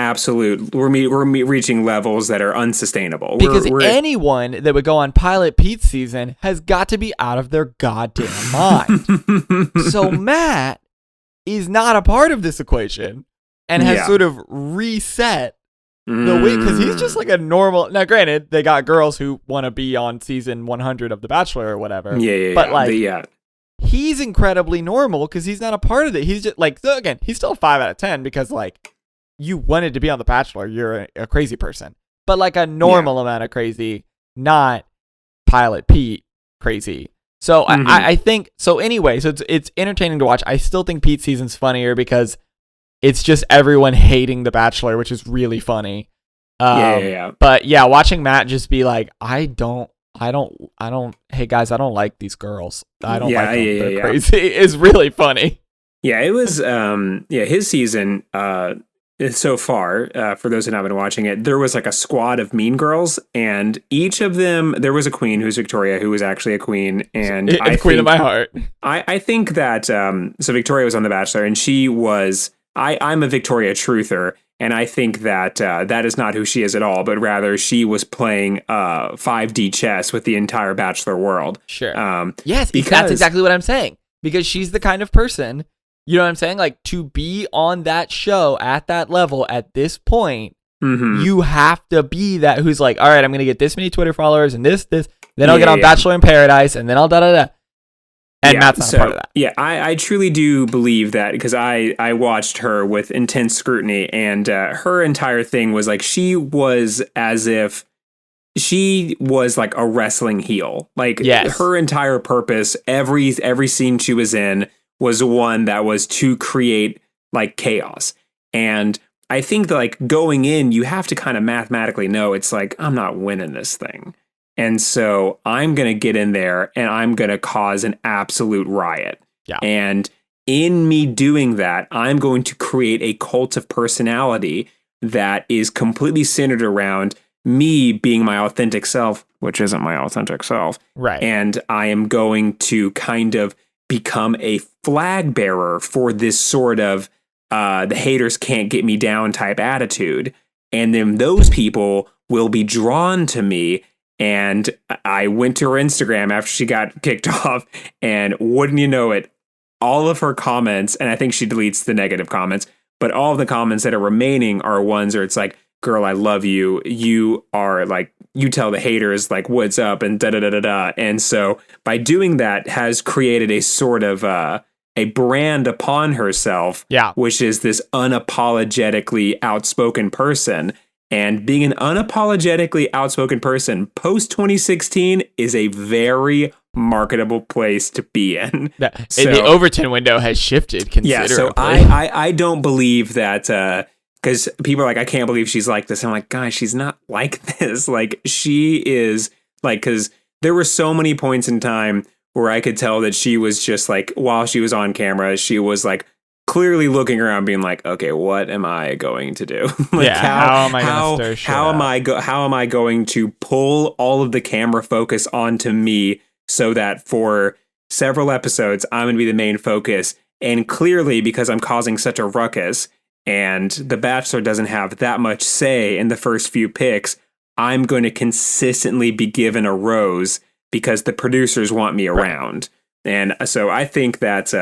reaching levels that are unsustainable. Because anyone that would go on Pilot Pete's season has got to be out of their goddamn mind. So Matt is not a part of this equation and has sort of reset the way, because he's just like a normal. Now, granted, they got girls who want to be on season 100 of The Bachelor or whatever. But he's incredibly normal because he's not a part of it. He's just like, so again, he's still a 5 out of 10 because like you wanted to be on The Bachelor, you're a crazy person, but like a normal amount of crazy, not Pilot Pete crazy. So I think so. Anyway, so it's entertaining to watch. I still think Pete's season's funnier because it's just everyone hating The Bachelor, which is really funny. But yeah, watching Matt just be like, I don't. Hey guys, I don't like these girls. I don't like them. They're crazy. Is really funny. Yeah, it was. His season. So far, for those who haven't been watching it, there was like a squad of mean girls, and each of them, there was a queen who's Victoria, who was actually a queen, and queen of my heart. I think that so Victoria was on The Bachelor, and she was. I'm a Victoria truther, and I think that that is not who she is at all, but rather she was playing 5D chess with the entire Bachelor world. Sure. Yes, that's exactly what I'm saying. Because she's the kind of person, you know what I'm saying? Like, to be on that show at that level at this point, you have to be that who's like, all right, I'm going to get this many Twitter followers and this, then I'll get on Bachelor in Paradise, and then I'll da-da-da. And Matt's not part of that. Yeah, I truly do believe that because I watched her with intense scrutiny, and her entire thing was like she was as if she was like a wrestling heel. Like her entire purpose, every scene she was in was one that was to create like chaos. And I think that like going in, you have to kind of mathematically know it's like, I'm not winning this thing. And so I'm going to get in there and I'm going to cause an absolute riot. Yeah. And in me doing that, I'm going to create a cult of personality that is completely centered around me being my authentic self, which isn't my authentic self. Right. And I am going to kind of become a flag bearer for this sort of the haters can't get me down type attitude. And then those people will be drawn to me. And I went to her Instagram after she got kicked off, and wouldn't you know it, all of her comments, and I think she deletes the negative comments, but all of the comments that are remaining are ones where it's like, girl, I love you. You are like, you tell the haters like what's up and da-da-da-da-da. And so by doing that has created a sort of a brand upon herself, which is this unapologetically outspoken person. And being an unapologetically outspoken person post 2016 is a very marketable place to be in. The Overton window has shifted considerably. Yeah, so I don't believe that, because people are like, I can't believe she's like this. I'm like, guys, she's not like this. Like, she is like, because there were so many points in time where I could tell that she was just like, while she was on camera, she was like, clearly looking around being like, okay, what am I going to do? Like, how am I going to stir shit up? How am I going to pull all of the camera focus onto me so that for several episodes I'm going to be the main focus? And clearly, because I'm causing such a ruckus and The Bachelor doesn't have that much say in the first few picks, I'm going to consistently be given a rose because the producers want me around. And so I think that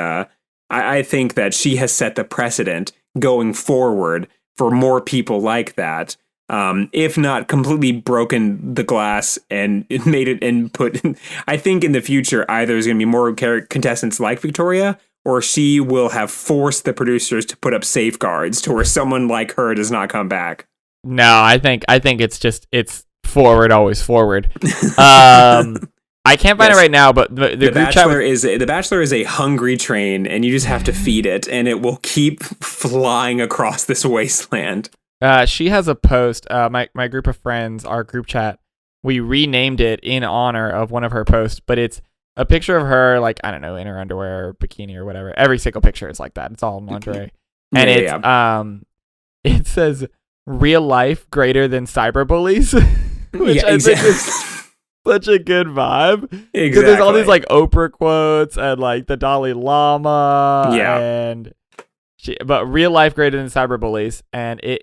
I think that she has set the precedent going forward for more people like that. If not completely broken the glass and made it and put, I think in the future, either there's going to be more contestants like Victoria, or she will have forced the producers to put up safeguards to where someone like her does not come back. No, I think it's forward, always forward. I can't find it right now, but the Bachelor is a hungry train, and you just have to feed it, and it will keep flying across this wasteland. She has a post. My group of friends, our group chat, we renamed it in honor of one of her posts, but it's a picture of her, like, I don't know, in her underwear or bikini or whatever. Every single picture is like that. It's all lingerie, and it says "real life greater than cyberbullies," which I think is such a good vibe. Exactly. Because there's all these like Oprah quotes and like the Dalai Lama. Yeah. And but real life greater than cyberbullies, and it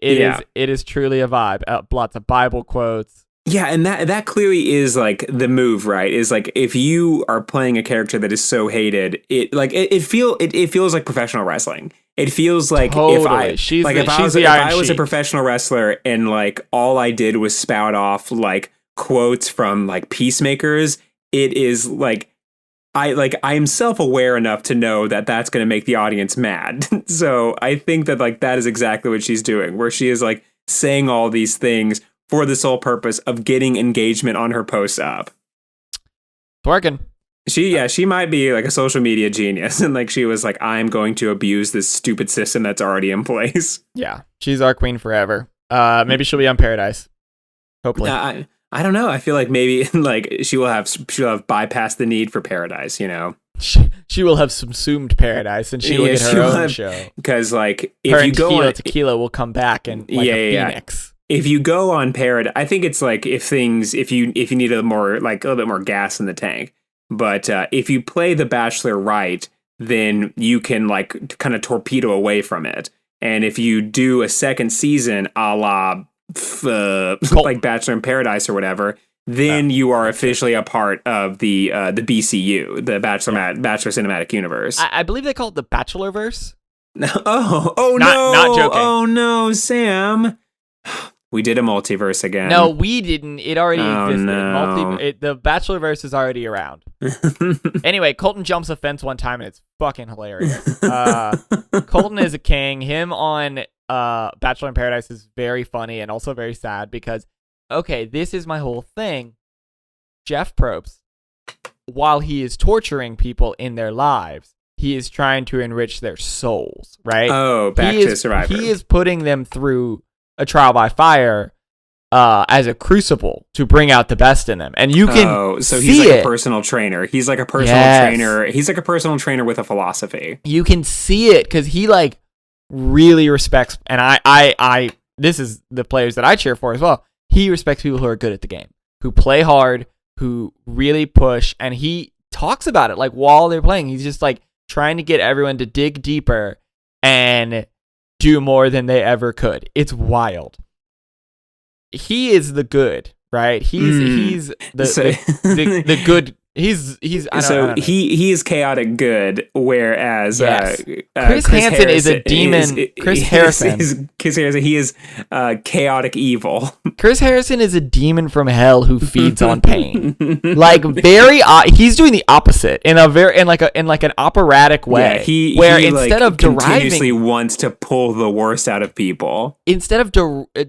is truly a vibe. Lots of Bible quotes. Yeah, and that clearly is like the move, right? Is like if you are playing a character that is so hated, it feels like professional wrestling. It feels like totally. if I was a professional wrestler and like all I did was spout off like quotes from like peacemakers, it is like I'm self-aware enough to know that that's going to make the audience mad. So I think that like that is exactly what she's doing, where she is like saying all these things for the sole purpose of getting engagement on her posts up. It's working. She might be like a social media genius, and like she was like, I'm going to abuse this stupid system that's already in place. Yeah, she's our queen forever. Maybe she'll be on Paradise. Hopefully. I don't know. I feel like maybe like she'll have bypassed the need for Paradise, you know. She will have subsumed Paradise, and she will get her own show. Because like if her you go on Tequila will come back and like a phoenix. If you go on Paradise, I think it's like if you need a little bit more gas in the tank. But if you play The Bachelor right, then you can like kind of torpedo away from it. And if you do a second season, a la like Bachelor in Paradise or whatever, then you are officially a part of the BCU, the Bachelor Cinematic Universe. I believe they call it the Bachelorverse. Oh no! Not joking. Oh no, Sam. We did a multiverse again. No, we didn't. It already existed. No. The Bachelorverse is already around. Anyway, Colton jumps a fence one time, and it's fucking hilarious. Colton is a king. Him on Bachelor in Paradise is very funny and also very sad because, okay, this is my whole thing. Jeff Probst, while he is torturing people in their lives, he is trying to enrich their souls, right? Oh, back to Survivor. He is putting them through a trial by fire as a crucible to bring out the best in them. And you can so see he's like it. a personal trainer. He's like a personal trainer. He's like a personal trainer with a philosophy. You can see it because he like really respects, and I this is the players that I cheer for as well. He respects people who are good at the game, who play hard, who really push, and he talks about it like while they're playing. He's just like trying to get everyone to dig deeper and do more than they ever could. It's wild. He is the good, right? He's the good. He's I don't know. He is chaotic good, whereas Chris Hansen is a demon. Chris Harrison, he is chaotic evil. Chris Harrison is a demon from hell who feeds on pain. Like he's doing the opposite in like an operatic way. Yeah, where he instead of continuously wants to pull the worst out of people, instead of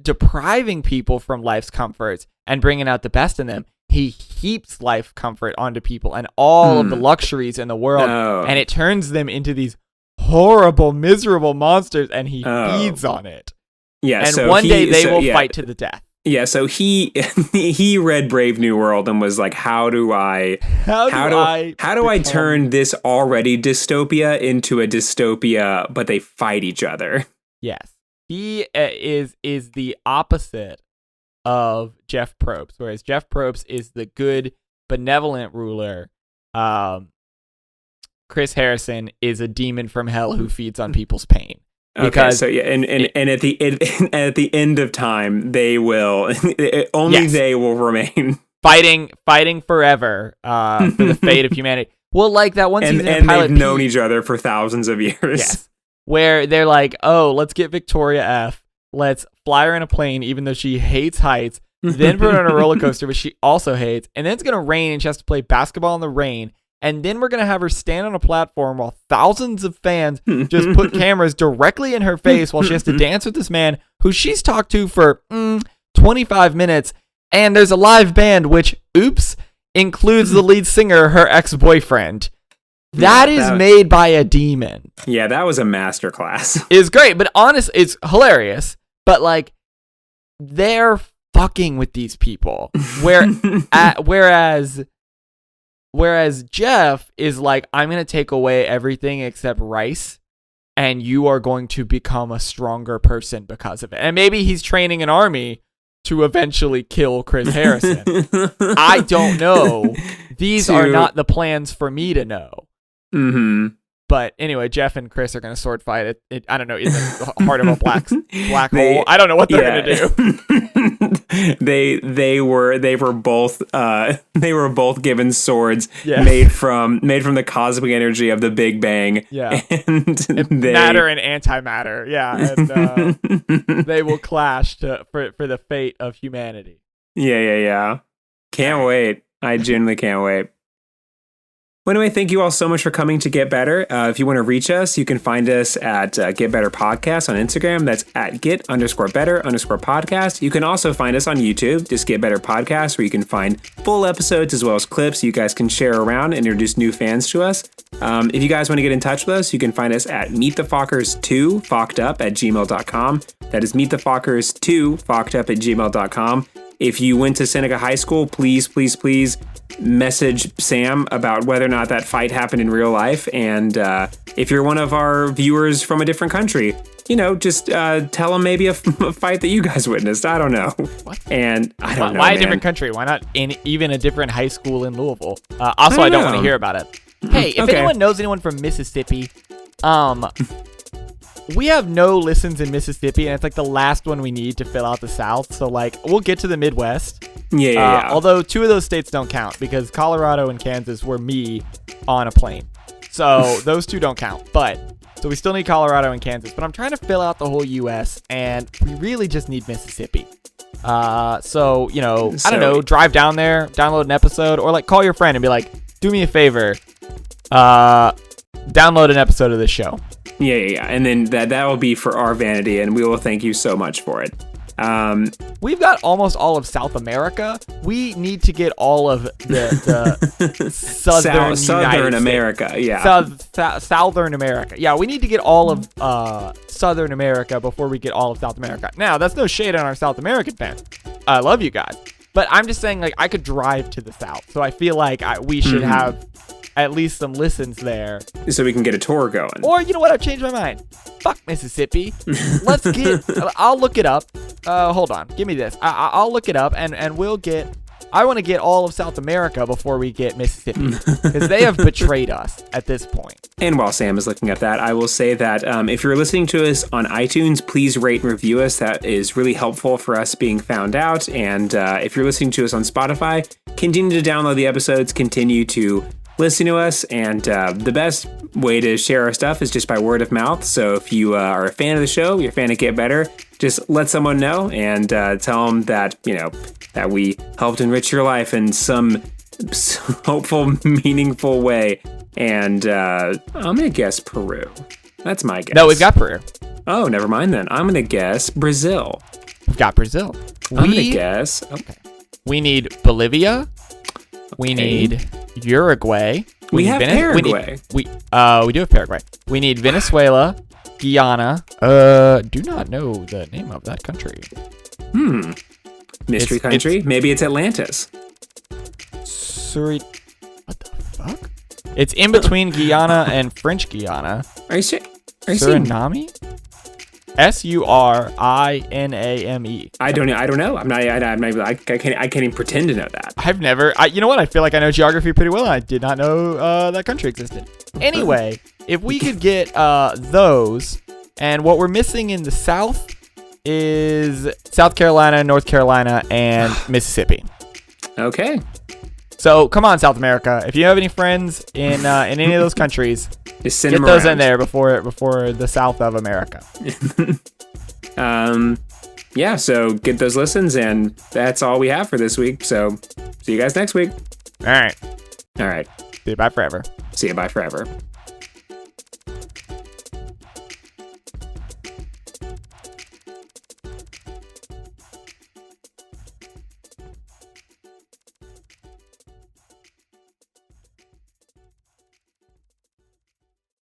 depriving people from life's comforts and bringing out the best in them, he heaps life comfort onto people and all of the luxuries in the world, and it turns them into these horrible, miserable monsters, and he feeds on it. Yeah, and one day they will fight to the death. Yeah, so he read Brave New World and was like, how do I turn this already dystopia into a dystopia, but they fight each other? Yes, he is the opposite of Jeff Probst, whereas Jeff Probst is the good, benevolent ruler. Chris Harrison is a demon from hell who feeds on people's pain. Because okay, so and at the end of time, they will they will remain fighting forever for the fate of humanity. Well, like that one season and Pilot they've known each other for thousands of years. Yes, where they're like, oh, let's get Victoria F. Let's fly her in a plane, even though she hates heights. Then put her on a roller coaster, which she also hates. And then it's going to rain, and she has to play basketball in the rain. And then we're going to have her stand on a platform while thousands of fans just put cameras directly in her face while she has to dance with this man who she's talked to for 25 minutes. And there's a live band, which, oops, includes the lead singer, her ex-boyfriend. That is made by a demon. Yeah, that was a masterclass. It's great, but honest, it's hilarious. But like, they're fucking with these people. Whereas Jeff is like, I'm gonna take away everything except rice, and you are going to become a stronger person because of it. And maybe he's training an army to eventually kill Chris Harrison. I don't know. These are not the plans for me to know. Mm-hmm. But anyway, Jeff and Chris are going to sword fight it. I don't know, in the heart of a black hole. I don't know what they're going to do. they were both given swords made from the cosmic energy of the Big Bang. Yeah, and matter and antimatter. Yeah, and they will clash for the fate of humanity. Yeah. Can't wait. I genuinely can't wait. Well, anyway, thank you all so much for coming to Get Better. If you want to reach us, you can find us at Get Better Podcast on Instagram. That's at get_better_podcast. You can also find us on YouTube, just Get Better Podcast, where you can find full episodes as well as clips you guys can share around and introduce new fans to us. If you guys want to get in touch with us, you can find us at meetthefockers2 fockedup@gmail.com. That is meetthefockers2 fockedup@gmail.com. If you went to Seneca High School, please message Sam about whether or not that fight happened in real life. And if you're one of our viewers from a different country, just tell them maybe a fight that you guys witnessed. I don't know. What? And I don't know. Why a different country? Why not in even a different high school in Louisville? Also, I don't want to hear about it. Hey, if anyone knows anyone from Mississippi, we have no listens in Mississippi, and it's like the last one we need to fill out the South. So we'll get to the Midwest. Yeah. Although 2 of those states don't count because Colorado and Kansas were me on a plane. So those 2 don't count. So we still need Colorado and Kansas. But I'm trying to fill out the whole U.S. and we really just need Mississippi. I don't know, drive down there, download an episode, or call your friend and be like, do me a favor, download an episode of this show. Yeah. And then that will be for our vanity, and we will thank you so much for it. We've got almost all of South America. We need to get all of the Southern America. Yeah. Southern America. Yeah, we need to get all of Southern America before we get all of South America. Now, that's no shade on our South American fans. I love you guys. But I'm just saying, I could drive to the South. So I feel like we should have at least some listens there. So we can get a tour going. Or, you know what? I've changed my mind. Fuck Mississippi. I'll look it up. Hold on. Give me this. I'll look it up and we'll get... I want to get all of South America before we get Mississippi. Because they have betrayed us at this point. And while Sam is looking at that, I will say that if you're listening to us on iTunes, please rate and review us. That is really helpful for us being found out. And if you're listening to us on Spotify, continue to download the episodes, continue to listen to us, and the best way to share our stuff is just by word of mouth. So if you are a fan of the show, you're a fan of Get Better, just let someone know and tell them that that we helped enrich your life in some hopeful, meaningful way. And I'm gonna guess Peru. That's my guess. No, we've got Peru. Oh, never mind then. I'm gonna guess Brazil. We've got Brazil. I'm gonna guess. Okay. We need Bolivia. We need Uruguay. We have Paraguay. We do have Paraguay. We need Venezuela, Guyana. Do not know the name of that country. Mystery country? Maybe it's Atlantis. What the fuck? It's in between Guyana and French Guyana. Are you sure? Suriname? Suriname. I don't know. I can't even pretend to know that. I've never. You know what? I feel like I know geography pretty well. And I did not know that country existed. Anyway, if we could get those, and what we're missing in the South is South Carolina, North Carolina, and Mississippi. Okay. So come on, South America. If you have any friends in any of those countries, just send get them those around in there before the South of America. Yeah, so get those listens, and that's all we have for this week. So see you guys next week. All right. See you. Bye forever. See you. Bye forever.